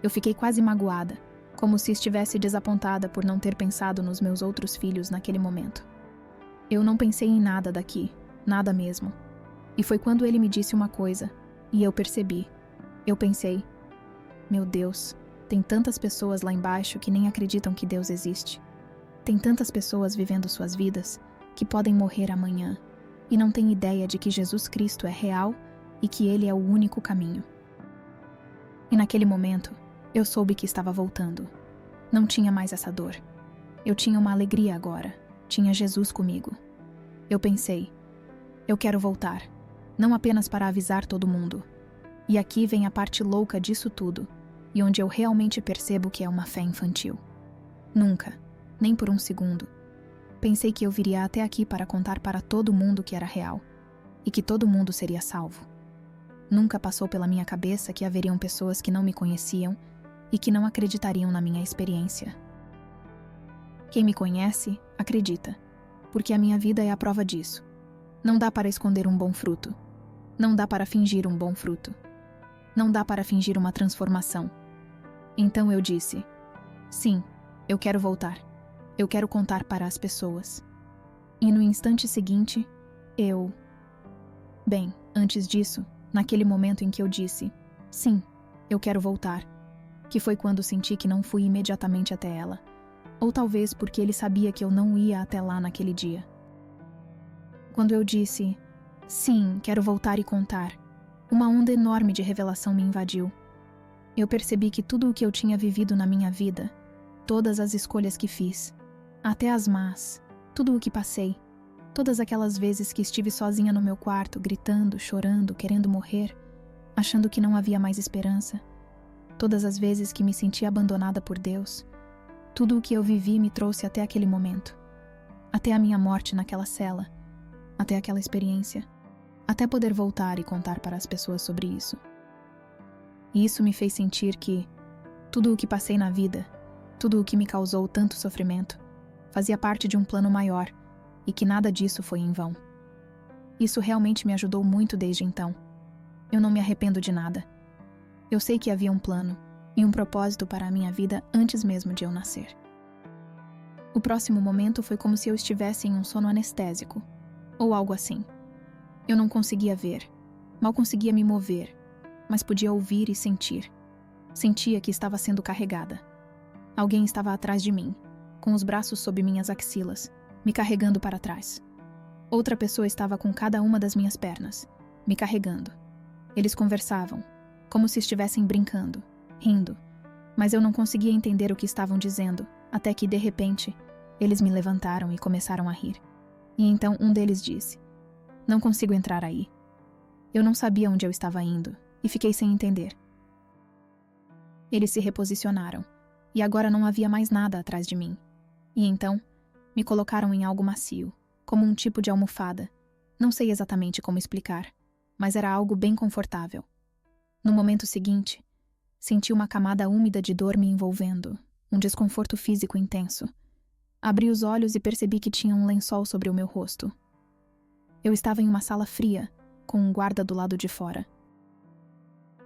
Eu fiquei quase magoada, como se estivesse desapontada por não ter pensado nos meus outros filhos naquele momento. Eu não pensei em nada daqui, nada mesmo. E foi quando ele me disse uma coisa, e eu percebi. Eu pensei: meu Deus, tem tantas pessoas lá embaixo que nem acreditam que Deus existe. Tem tantas pessoas vivendo suas vidas que podem morrer amanhã e não têm ideia de que Jesus Cristo é real e que Ele é o único caminho. E naquele momento, eu soube que estava voltando. Não tinha mais essa dor. Eu tinha uma alegria agora. Tinha Jesus comigo. Eu pensei: eu quero voltar, não apenas para avisar todo mundo. E aqui vem a parte louca disso tudo, e onde eu realmente percebo que é uma fé infantil. Nunca, nem por um segundo, pensei que eu viria até aqui para contar para todo mundo que era real, e que todo mundo seria salvo. Nunca passou pela minha cabeça que haveriam pessoas que não me conheciam e que não acreditariam na minha experiência. Quem me conhece, acredita, porque a minha vida é a prova disso. Não dá para esconder um bom fruto. Não dá para fingir um bom fruto. Não dá para fingir uma transformação. Então eu disse: sim, eu quero voltar. Eu quero contar para as pessoas. E no instante seguinte, Bem, antes disso, naquele momento em que eu disse: sim, eu quero voltar, que foi quando senti que não fui imediatamente até ela, ou talvez porque ele sabia que eu não ia até lá naquele dia. Quando eu disse: sim, quero voltar e contar, uma onda enorme de revelação me invadiu. Eu percebi que tudo o que eu tinha vivido na minha vida, todas as escolhas que fiz, até as más, tudo o que passei, todas aquelas vezes que estive sozinha no meu quarto, gritando, chorando, querendo morrer, achando que não havia mais esperança, todas as vezes que me senti abandonada por Deus, tudo o que eu vivi me trouxe até aquele momento, até a minha morte naquela cela, até aquela experiência, até poder voltar e contar para as pessoas sobre isso. E isso me fez sentir que tudo o que passei na vida, tudo o que me causou tanto sofrimento, fazia parte de um plano maior e que nada disso foi em vão. Isso realmente me ajudou muito desde então. Eu não me arrependo de nada. Eu sei que havia um plano e um propósito para a minha vida antes mesmo de eu nascer. O próximo momento foi como se eu estivesse em um sono anestésico, ou algo assim. Eu não conseguia ver, mal conseguia me mover, mas podia ouvir e sentir. Sentia que estava sendo carregada. Alguém estava atrás de mim, com os braços sob minhas axilas, me carregando para trás. Outra pessoa estava com cada uma das minhas pernas, me carregando. Eles conversavam, como se estivessem brincando, rindo, mas eu não conseguia entender o que estavam dizendo, até que, de repente, eles me levantaram e começaram a rir. E então um deles disse: "Não consigo entrar aí." Eu não sabia onde eu estava indo, e fiquei sem entender. Eles se reposicionaram, e agora não havia mais nada atrás de mim. E então, me colocaram em algo macio, como um tipo de almofada. Não sei exatamente como explicar, mas era algo bem confortável. No momento seguinte, senti uma camada úmida de dor me envolvendo, um desconforto físico intenso. Abri os olhos e percebi que tinha um lençol sobre o meu rosto. Eu estava em uma sala fria, com um guarda do lado de fora.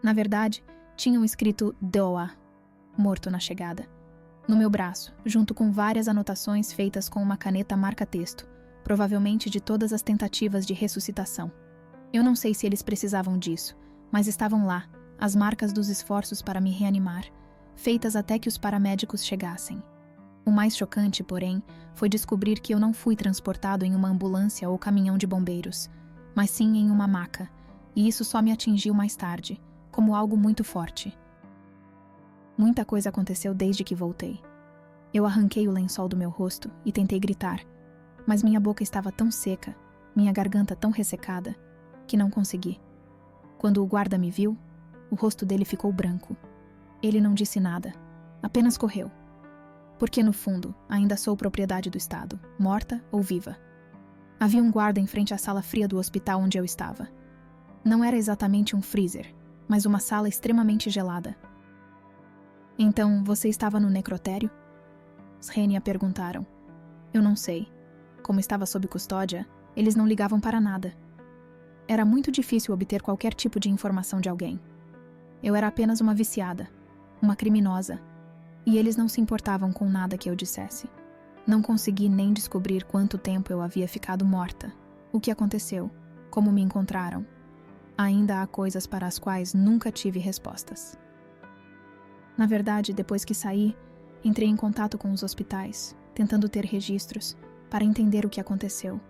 Na verdade, tinham escrito Doa, morto na chegada, no meu braço, junto com várias anotações feitas com uma caneta marca-texto, provavelmente de todas as tentativas de ressuscitação. Eu não sei se eles precisavam disso, mas estavam lá, as marcas dos esforços para me reanimar, feitas até que os paramédicos chegassem. O mais chocante, porém, foi descobrir que eu não fui transportado em uma ambulância ou caminhão de bombeiros, mas sim em uma maca, e isso só me atingiu mais tarde, como algo muito forte. Muita coisa aconteceu desde que voltei. Eu arranquei o lençol do meu rosto e tentei gritar, mas minha boca estava tão seca, minha garganta tão ressecada, que não consegui. Quando o guarda me viu, o rosto dele ficou branco. Ele não disse nada, apenas correu. Porque, no fundo, ainda sou propriedade do Estado, morta ou viva. Havia um guarda em frente à sala fria do hospital onde eu estava. Não era exatamente um freezer, mas uma sala extremamente gelada. Então, você estava no necrotério? Os Renia perguntaram. Eu não sei. Como estava sob custódia, eles não ligavam para nada. Era muito difícil obter qualquer tipo de informação de alguém. Eu era apenas uma viciada, uma criminosa, e eles não se importavam com nada que eu dissesse. Não consegui nem descobrir quanto tempo eu havia ficado morta, o que aconteceu, como me encontraram. Ainda há coisas para as quais nunca tive respostas. Na verdade, depois que saí, entrei em contato com os hospitais, tentando ter registros, para entender o que aconteceu,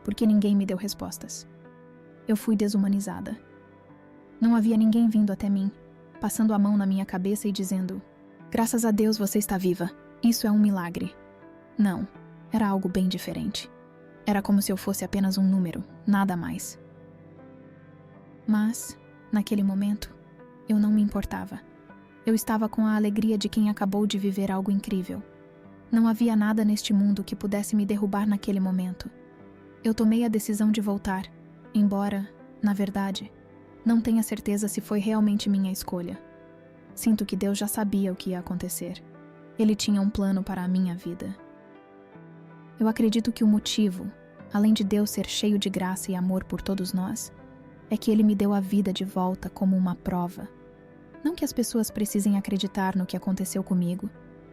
porque ninguém me deu respostas. Eu fui desumanizada. Não havia ninguém vindo até mim, passando a mão na minha cabeça e dizendo: "Graças a Deus você está viva. Isso é um milagre." Não, era algo bem diferente. Era como se eu fosse apenas um número, nada mais. Mas, naquele momento, eu não me importava. Eu estava com a alegria de quem acabou de viver algo incrível. Não havia nada neste mundo que pudesse me derrubar naquele momento. Eu tomei a decisão de voltar, embora, na verdade, não tenha certeza se foi realmente minha escolha. Sinto que Deus já sabia o que ia acontecer. Ele tinha um plano para a minha vida. Eu acredito que o motivo, além de Deus ser cheio de graça e amor por todos nós, é que Ele me deu a vida de volta como uma prova. Não que as pessoas precisem acreditar no que aconteceu comigo.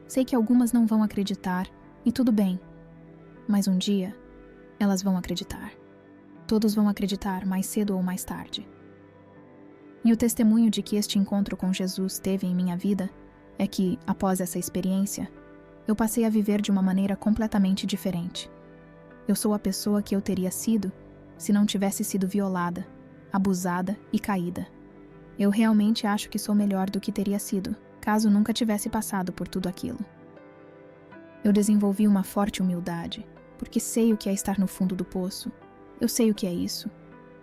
Sei que algumas não vão acreditar, e tudo bem. Mas um dia, elas vão acreditar. Todos vão acreditar, mais cedo ou mais tarde. E o testemunho de que este encontro com Jesus teve em minha vida é que, após essa experiência, eu passei a viver de uma maneira completamente diferente. Eu sou a pessoa que eu teria sido se não tivesse sido violada, abusada e caída. Eu realmente acho que sou melhor do que teria sido, caso nunca tivesse passado por tudo aquilo. Eu desenvolvi uma forte humildade, porque sei o que é estar no fundo do poço. Eu sei o que é isso.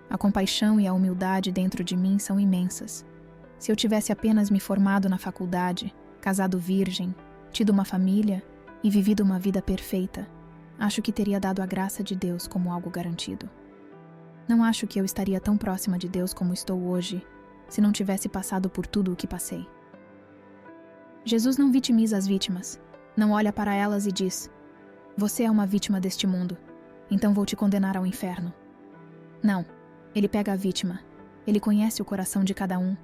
A compaixão e a humildade dentro de mim são imensas. Se eu tivesse apenas me formado na faculdade, casado virgem, tido uma família e vivido uma vida perfeita, acho que teria dado a graça de Deus como algo garantido. Não acho que eu estaria tão próxima de Deus como estou hoje, se não tivesse passado por tudo o que passei. Jesus não vitimiza as vítimas, não olha para elas e diz: "Você é uma vítima deste mundo, então vou te condenar ao inferno." Não, ele pega a vítima, ele conhece o coração de cada um,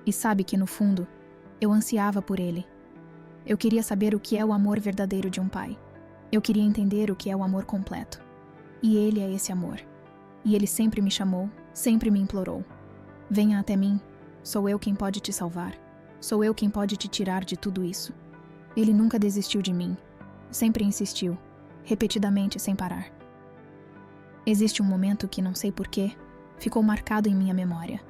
e sabe que, no fundo, eu ansiava por ele. Eu queria saber o que é o amor verdadeiro de um pai. Eu queria entender o que é o amor completo. E ele é esse amor. E ele sempre me chamou, sempre me implorou: "Venha até mim, sou eu quem pode te salvar. Sou eu quem pode te tirar de tudo isso." Ele nunca desistiu de mim. Sempre insistiu, repetidamente sem parar. Existe um momento que, não sei porquê, ficou marcado em minha memória.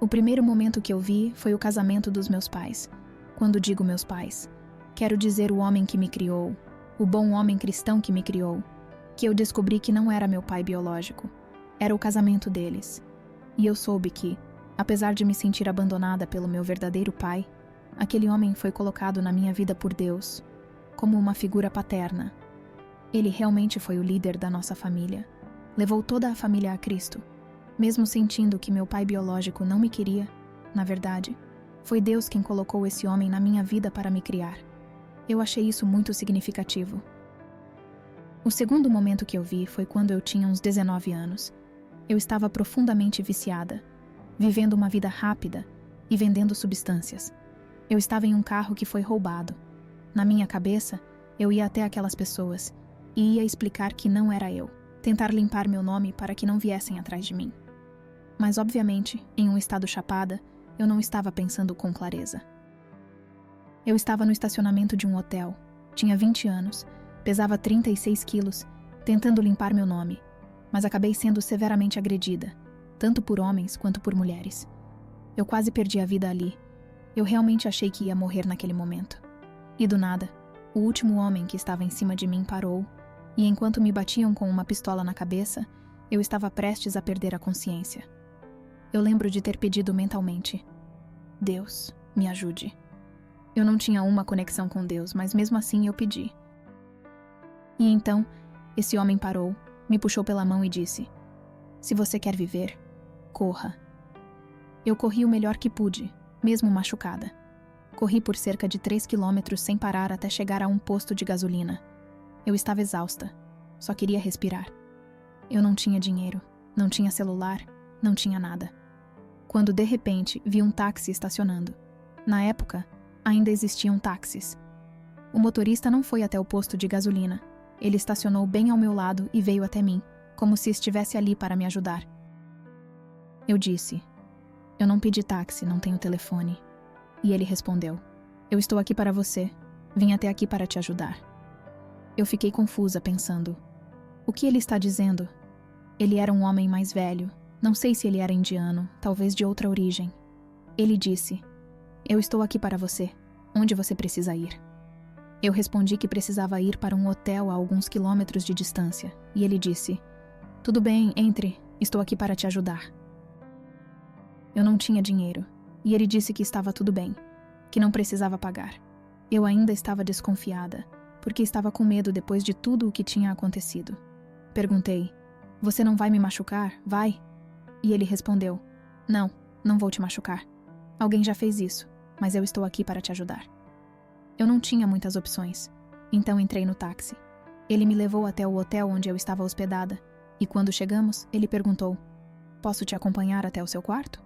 O primeiro momento que eu vi foi o casamento dos meus pais. Quando digo meus pais, quero dizer o homem que me criou, o bom homem cristão que me criou, que eu descobri que não era meu pai biológico. Era o casamento deles. E eu soube que, apesar de me sentir abandonada pelo meu verdadeiro pai, Aquele homem foi colocado na minha vida por Deus, como uma figura paterna. Ele realmente foi o líder da nossa família. Levou toda a família a Cristo. Mesmo sentindo que meu pai biológico não me queria, na verdade, foi Deus quem colocou esse homem na minha vida para me criar. Eu achei isso muito significativo. O segundo momento que eu vi foi quando eu tinha uns 19 anos. Eu estava profundamente viciada, vivendo uma vida rápida e vendendo substâncias. Eu estava em um carro que foi roubado. Na minha cabeça, eu ia até aquelas pessoas e ia explicar que não era eu, tentar limpar meu nome para que não viessem atrás de mim. Mas, obviamente, em um estado chapada, eu não estava pensando com clareza. Eu estava no estacionamento de um hotel, tinha 20 anos, pesava 36 quilos, tentando limpar meu nome, mas acabei sendo severamente agredida, tanto por homens quanto por mulheres. Eu quase perdi a vida ali. Eu realmente achei que ia morrer naquele momento. E do nada, o último homem que estava em cima de mim parou, e enquanto me batiam com uma pistola na cabeça, eu estava prestes a perder a consciência. Eu lembro de ter pedido mentalmente: Deus, me ajude. Eu não tinha uma conexão com Deus, mas mesmo assim eu pedi. E então, esse homem parou, me puxou pela mão e disse: se você quer viver, corra. Eu corri o melhor que pude, mesmo machucada. Corri por cerca de 3 quilômetros sem parar até chegar a um posto de gasolina. Eu estava exausta, só queria respirar. Eu não tinha dinheiro, não tinha celular, não tinha nada. Quando de repente vi um táxi estacionando. Na época, ainda existiam táxis. O motorista não foi até o posto de gasolina. Ele estacionou bem ao meu lado e veio até mim, como se estivesse ali para me ajudar. Eu disse: eu não pedi táxi, não tenho telefone. E ele respondeu: eu estou aqui para você. Vim até aqui para te ajudar. Eu fiquei confusa, pensando: o que ele está dizendo? Ele era um homem mais velho. Não sei se ele era indiano, talvez de outra origem. Ele disse: eu estou aqui para você. Onde você precisa ir? Eu respondi que precisava ir para um hotel a alguns quilômetros de distância. E ele disse: tudo bem, entre. Estou aqui para te ajudar. Eu não tinha dinheiro. E ele disse que estava tudo bem, que não precisava pagar. Eu ainda estava desconfiada, porque estava com medo depois de tudo o que tinha acontecido. Perguntei: você não vai me machucar, vai? E ele respondeu: não, não vou te machucar. Alguém já fez isso, mas eu estou aqui para te ajudar. Eu não tinha muitas opções, então entrei no táxi. Ele me levou até o hotel onde eu estava hospedada, e quando chegamos, ele perguntou: posso te acompanhar até o seu quarto?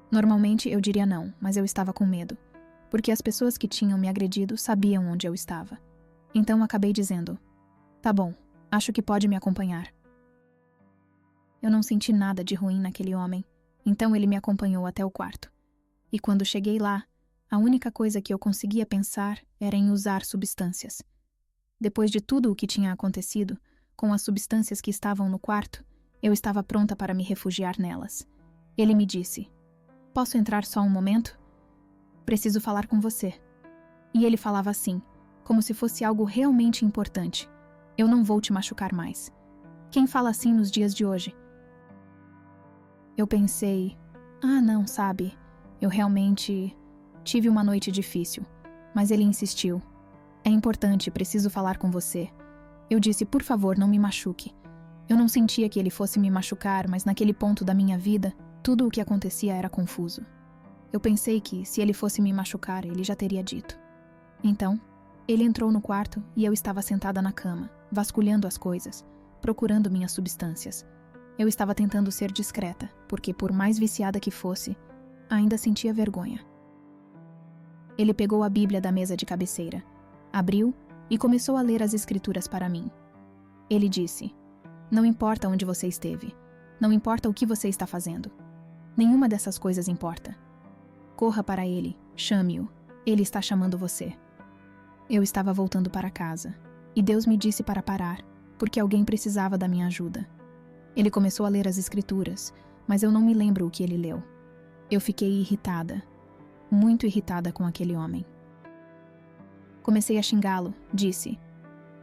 Normalmente eu diria não, mas eu estava com medo, porque as pessoas que tinham me agredido sabiam onde eu estava. Então acabei dizendo: tá bom, acho que pode me acompanhar. Eu não senti nada de ruim naquele homem, então ele me acompanhou até o quarto. E quando cheguei lá, a única coisa que eu conseguia pensar era em usar substâncias. Depois de tudo o que tinha acontecido, com as substâncias que estavam no quarto, eu estava pronta para me refugiar nelas. Ele me disse: posso entrar só um momento? Preciso falar com você. E ele falava assim, como se fosse algo realmente importante. Eu não vou te machucar mais. Quem fala assim nos dias de hoje? Eu pensei: não, sabe, eu realmente tive uma noite difícil. Mas ele insistiu: é importante, preciso falar com você. Eu disse: por favor, não me machuque. Eu não sentia que ele fosse me machucar, mas naquele ponto da minha vida, tudo o que acontecia era confuso. Eu pensei que, se ele fosse me machucar, ele já teria dito. Então, ele entrou no quarto e eu estava sentada na cama, vasculhando as coisas, procurando minhas substâncias. Eu estava tentando ser discreta, porque por mais viciada que fosse, ainda sentia vergonha. Ele pegou a Bíblia da mesa de cabeceira, abriu e começou a ler as escrituras para mim. Ele disse: não importa onde você esteve, não importa o que você está fazendo. Nenhuma dessas coisas importa. Corra para ele, chame-o, ele está chamando você. Eu estava voltando para casa, e Deus me disse para parar, porque alguém precisava da minha ajuda. Ele começou a ler as escrituras, mas eu não me lembro o que ele leu. Eu fiquei irritada, muito irritada com aquele homem. Comecei a xingá-lo, disse: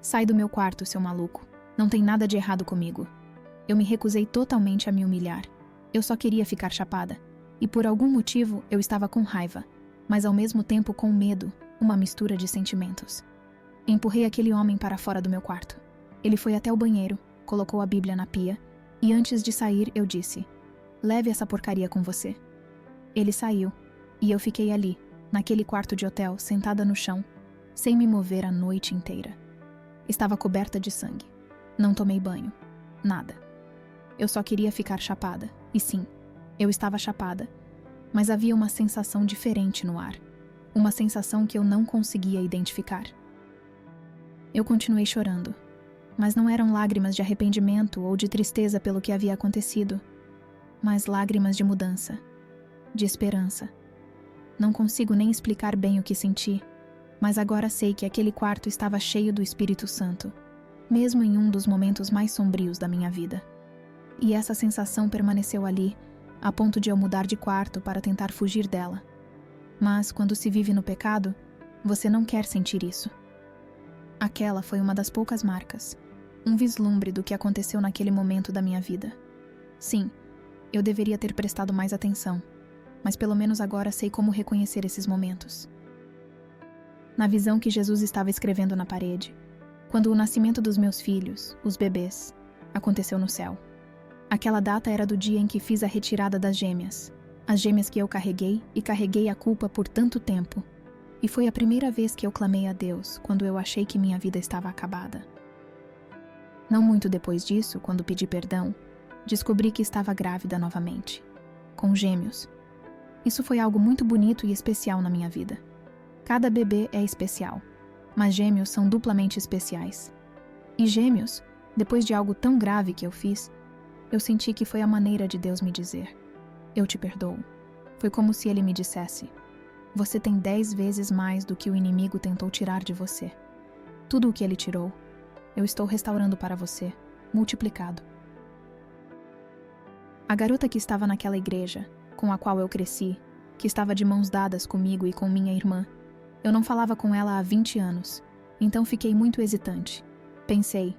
sai do meu quarto, seu maluco, não tem nada de errado comigo. Eu me recusei totalmente a me humilhar. Eu só queria ficar chapada, e por algum motivo eu estava com raiva. mas ao mesmo tempo com medo, uma mistura de sentimentos. Empurrei aquele homem para fora do meu quarto. Ele foi até o banheiro, colocou a Bíblia na pia e antes de sair eu disse: "Leve essa porcaria com você." Ele saiu e eu fiquei ali, naquele quarto de hotel, sentada no chão, sem me mover a noite inteira. Estava coberta de sangue. Não tomei banho. Nada. Eu só queria ficar chapada. E sim, eu estava chapada. Mas havia uma sensação diferente no ar. Uma sensação que eu não conseguia identificar. Eu continuei chorando. Mas não eram lágrimas de arrependimento ou de tristeza pelo que havia acontecido, mas lágrimas de mudança, de esperança. Não consigo nem explicar bem o que senti, mas agora sei que aquele quarto estava cheio do Espírito Santo, mesmo em um dos momentos mais sombrios da minha vida. E essa sensação permaneceu ali, a ponto de eu mudar de quarto para tentar fugir dela. Mas, quando se vive no pecado, você não quer sentir isso. Aquela foi uma das poucas marcas, um vislumbre do que aconteceu naquele momento da minha vida. Sim, eu deveria ter prestado mais atenção, mas pelo menos agora sei como reconhecer esses momentos. Na visão que Jesus estava escrevendo na parede, quando o nascimento dos meus filhos, os bebês, aconteceu no céu. Aquela data era do dia em que fiz a retirada das gêmeas, as gêmeas que eu carreguei e carreguei a culpa por tanto tempo. E foi a primeira vez que eu clamei a Deus quando eu achei que minha vida estava acabada. Não muito depois disso, quando pedi perdão, descobri que estava grávida novamente, com gêmeos. Isso foi algo muito bonito e especial na minha vida. Cada bebê é especial, mas gêmeos são duplamente especiais. E gêmeos, depois de algo tão grave que eu fiz, eu senti que foi a maneira de Deus me dizer: "Eu te perdoo." Foi como se Ele me dissesse: "Você tem 10 vezes mais do que o inimigo tentou tirar de você. Tudo o que ele tirou, eu estou restaurando para você, multiplicado." A garota que estava naquela igreja, com a qual eu cresci, que estava de mãos dadas comigo e com minha irmã, eu não falava com ela há 20 anos, então fiquei muito hesitante. Pensei: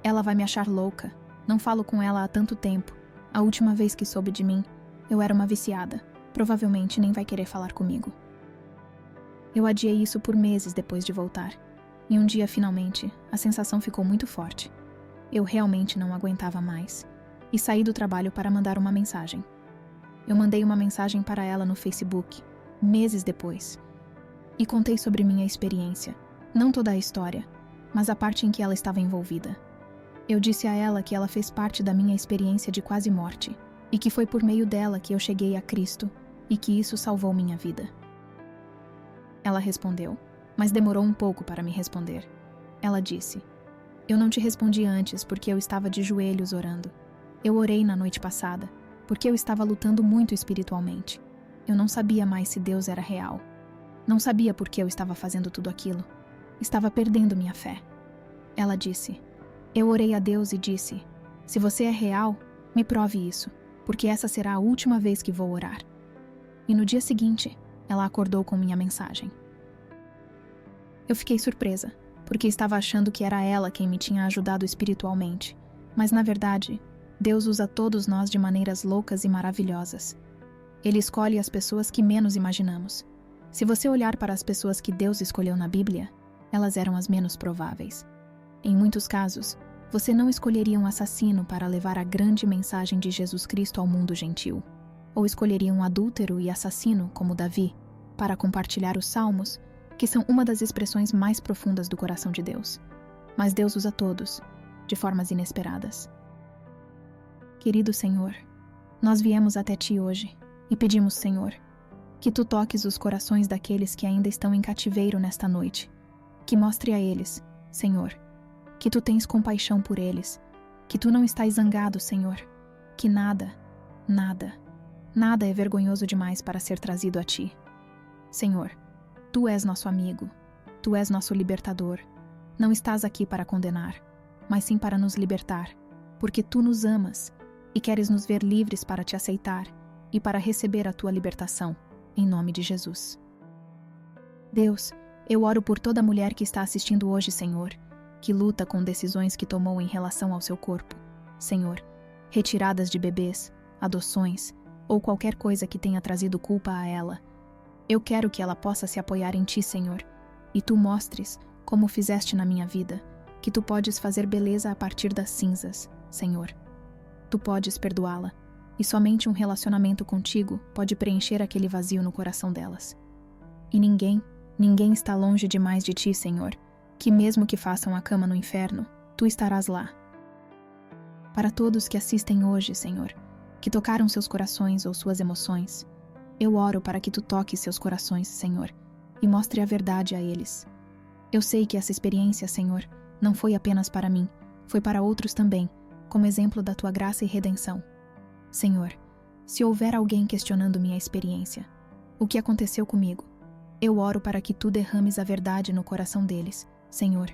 ela vai me achar louca, não falo com ela há tanto tempo. A última vez que soube de mim, eu era uma viciada, provavelmente nem vai querer falar comigo. Eu adiei isso por meses depois de voltar, e um dia, finalmente, a sensação ficou muito forte. Eu realmente não aguentava mais, e saí do trabalho para mandar uma mensagem. Eu mandei uma mensagem para ela no Facebook, meses depois, e contei sobre minha experiência, não toda a história, mas a parte em que ela estava envolvida. Eu disse a ela que ela fez parte da minha experiência de quase morte, e que foi por meio dela que eu cheguei a Cristo, e que isso salvou minha vida. Ela respondeu, mas demorou um pouco para me responder. Ela disse: "Eu não te respondi antes porque eu estava de joelhos orando. Eu orei na noite passada, porque eu estava lutando muito espiritualmente. Eu não sabia mais se Deus era real. Não sabia por que eu estava fazendo tudo aquilo. Estava perdendo minha fé." Ela disse: "Eu orei a Deus e disse: se você é real, me prove isso, porque essa será a última vez que vou orar." E no dia seguinte, ela acordou com minha mensagem. Eu fiquei surpresa, porque estava achando que era ela quem me tinha ajudado espiritualmente, mas na verdade, Deus usa todos nós de maneiras loucas e maravilhosas. Ele escolhe as pessoas que menos imaginamos. Se você olhar para as pessoas que Deus escolheu na Bíblia, elas eram as menos prováveis. Em muitos casos, você não escolheria um assassino para levar a grande mensagem de Jesus Cristo ao mundo gentil, ou escolheria um adúltero e assassino como Davi, para compartilhar os salmos, que são uma das expressões mais profundas do coração de Deus. Mas Deus usa todos, de formas inesperadas. Querido Senhor, nós viemos até Ti hoje e pedimos, Senhor, que Tu toques os corações daqueles que ainda estão em cativeiro nesta noite, que mostre a eles, Senhor, que Tu tens compaixão por eles, que Tu não estás zangado, Senhor, que nada é vergonhoso demais para ser trazido a Ti. Senhor, Tu és nosso amigo, Tu és nosso libertador. Não estás aqui para condenar, mas sim para nos libertar, porque Tu nos amas e queres nos ver livres para Te aceitar e para receber a Tua libertação, em nome de Jesus. Deus, eu oro por toda mulher que está assistindo hoje, Senhor, que luta com decisões que tomou em relação ao seu corpo. Senhor, retiradas de bebês, adoções ou qualquer coisa que tenha trazido culpa a ela. Eu quero que ela possa se apoiar em ti, Senhor, e tu mostres, como fizeste na minha vida, que tu podes fazer beleza a partir das cinzas, Senhor. Tu podes perdoá-la, e somente um relacionamento contigo pode preencher aquele vazio no coração delas. E ninguém está longe demais de ti, Senhor, que mesmo que façam a cama no inferno, tu estarás lá. Para todos que assistem hoje, Senhor, que tocaram seus corações ou suas emoções, eu oro para que tu toques seus corações, Senhor, e mostre a verdade a eles. Eu sei que essa experiência, Senhor, não foi apenas para mim, foi para outros também, como exemplo da tua graça e redenção. Senhor, se houver alguém questionando minha experiência, o que aconteceu comigo, eu oro para que tu derrames a verdade no coração deles, Senhor,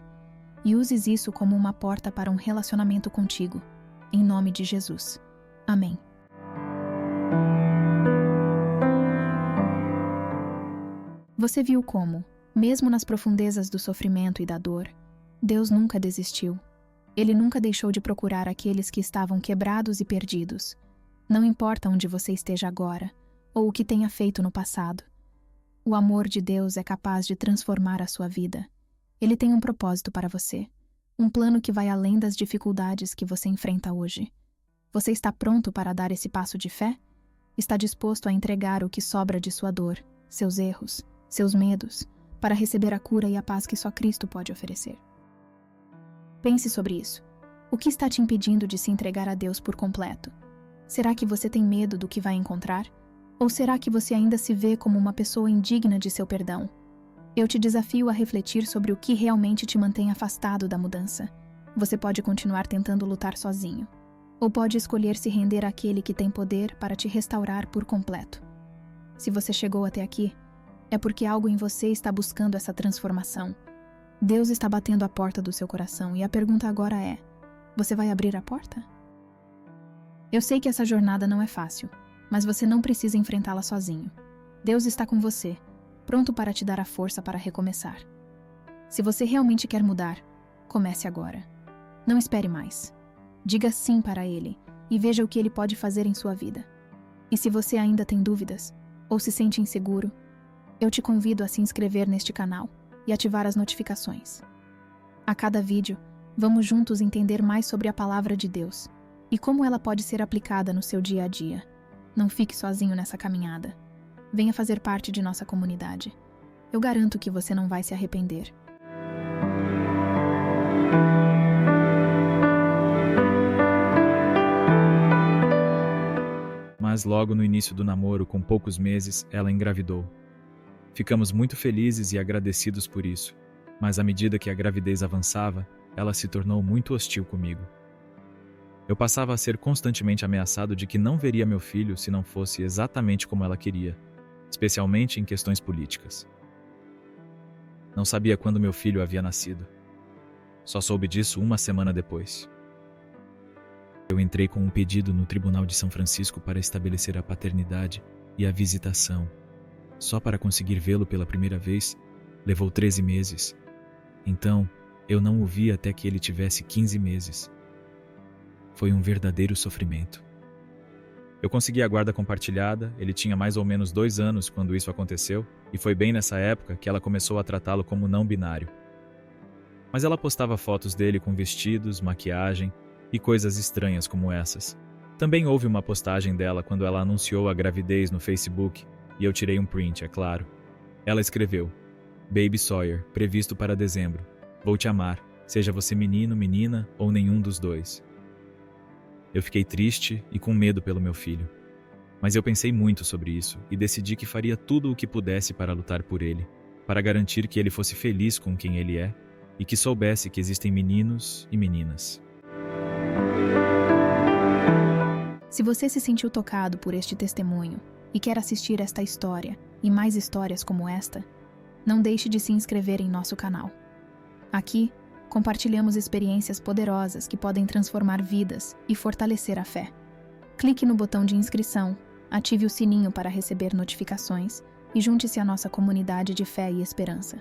e uses isso como uma porta para um relacionamento contigo, em nome de Jesus. Amém. Você viu como, mesmo nas profundezas do sofrimento e da dor, Deus nunca desistiu. Ele nunca deixou de procurar aqueles que estavam quebrados e perdidos. Não importa onde você esteja agora, ou o que tenha feito no passado. O amor de Deus é capaz de transformar a sua vida. Ele tem um propósito para você, um plano que vai além das dificuldades que você enfrenta hoje. Você está pronto para dar esse passo de fé? Está disposto a entregar o que sobra de sua dor, seus erros, seus medos, para receber a cura e a paz que só Cristo pode oferecer? Pense sobre isso. O que está te impedindo de se entregar a Deus por completo? Será que você tem medo do que vai encontrar? Ou será que você ainda se vê como uma pessoa indigna de seu perdão? Eu te desafio a refletir sobre o que realmente te mantém afastado da mudança. Você pode continuar tentando lutar sozinho, ou pode escolher se render àquele que tem poder para te restaurar por completo. Se você chegou até aqui, é porque algo em você está buscando essa transformação. Deus está batendo a porta do seu coração e a pergunta agora é: você vai abrir a porta? Eu sei que essa jornada não é fácil, mas você não precisa enfrentá-la sozinho. Deus está com você, pronto para te dar a força para recomeçar. Se você realmente quer mudar, comece agora. Não espere mais. Diga sim para Ele e veja o que Ele pode fazer em sua vida. E se você ainda tem dúvidas, ou se sente inseguro, eu te convido a se inscrever neste canal e ativar as notificações. A cada vídeo, vamos juntos entender mais sobre a Palavra de Deus e como ela pode ser aplicada no seu dia a dia. Não fique sozinho nessa caminhada. Venha fazer parte de nossa comunidade. Eu garanto que você não vai se arrepender. Mas logo no início do namoro, com poucos meses, ela engravidou. Ficamos muito felizes e agradecidos por isso, mas à medida que a gravidez avançava, ela se tornou muito hostil comigo. Eu passava a ser constantemente ameaçado de que não veria meu filho se não fosse exatamente como ela queria, especialmente em questões políticas. Não sabia quando meu filho havia nascido. Só soube disso uma semana depois. Eu entrei com um pedido no Tribunal de São Francisco para estabelecer a paternidade e a visitação. Só para conseguir vê-lo pela primeira vez, levou 13 meses. Então, eu não o vi até que ele tivesse 15 meses. Foi um verdadeiro sofrimento. Eu consegui a guarda compartilhada, ele tinha mais ou menos 2 anos quando isso aconteceu, e foi bem nessa época que ela começou a tratá-lo como não binário. Mas ela postava fotos dele com vestidos, maquiagem e coisas estranhas como essas. Também houve uma postagem dela quando ela anunciou a gravidez no Facebook, e eu tirei um print, é claro. Ela escreveu: Baby Sawyer, previsto para dezembro. Vou te amar, seja você menino, menina ou nenhum dos dois. Eu fiquei triste e com medo pelo meu filho. Mas eu pensei muito sobre isso e decidi que faria tudo o que pudesse para lutar por ele, para garantir que ele fosse feliz com quem ele é e que soubesse que existem meninos e meninas. Se você se sentiu tocado por este testemunho e quer assistir esta história e mais histórias como esta, não deixe de se inscrever em nosso canal. Aqui, compartilhamos experiências poderosas que podem transformar vidas e fortalecer a fé. Clique no botão de inscrição, ative o sininho para receber notificações e junte-se à nossa comunidade de fé e esperança.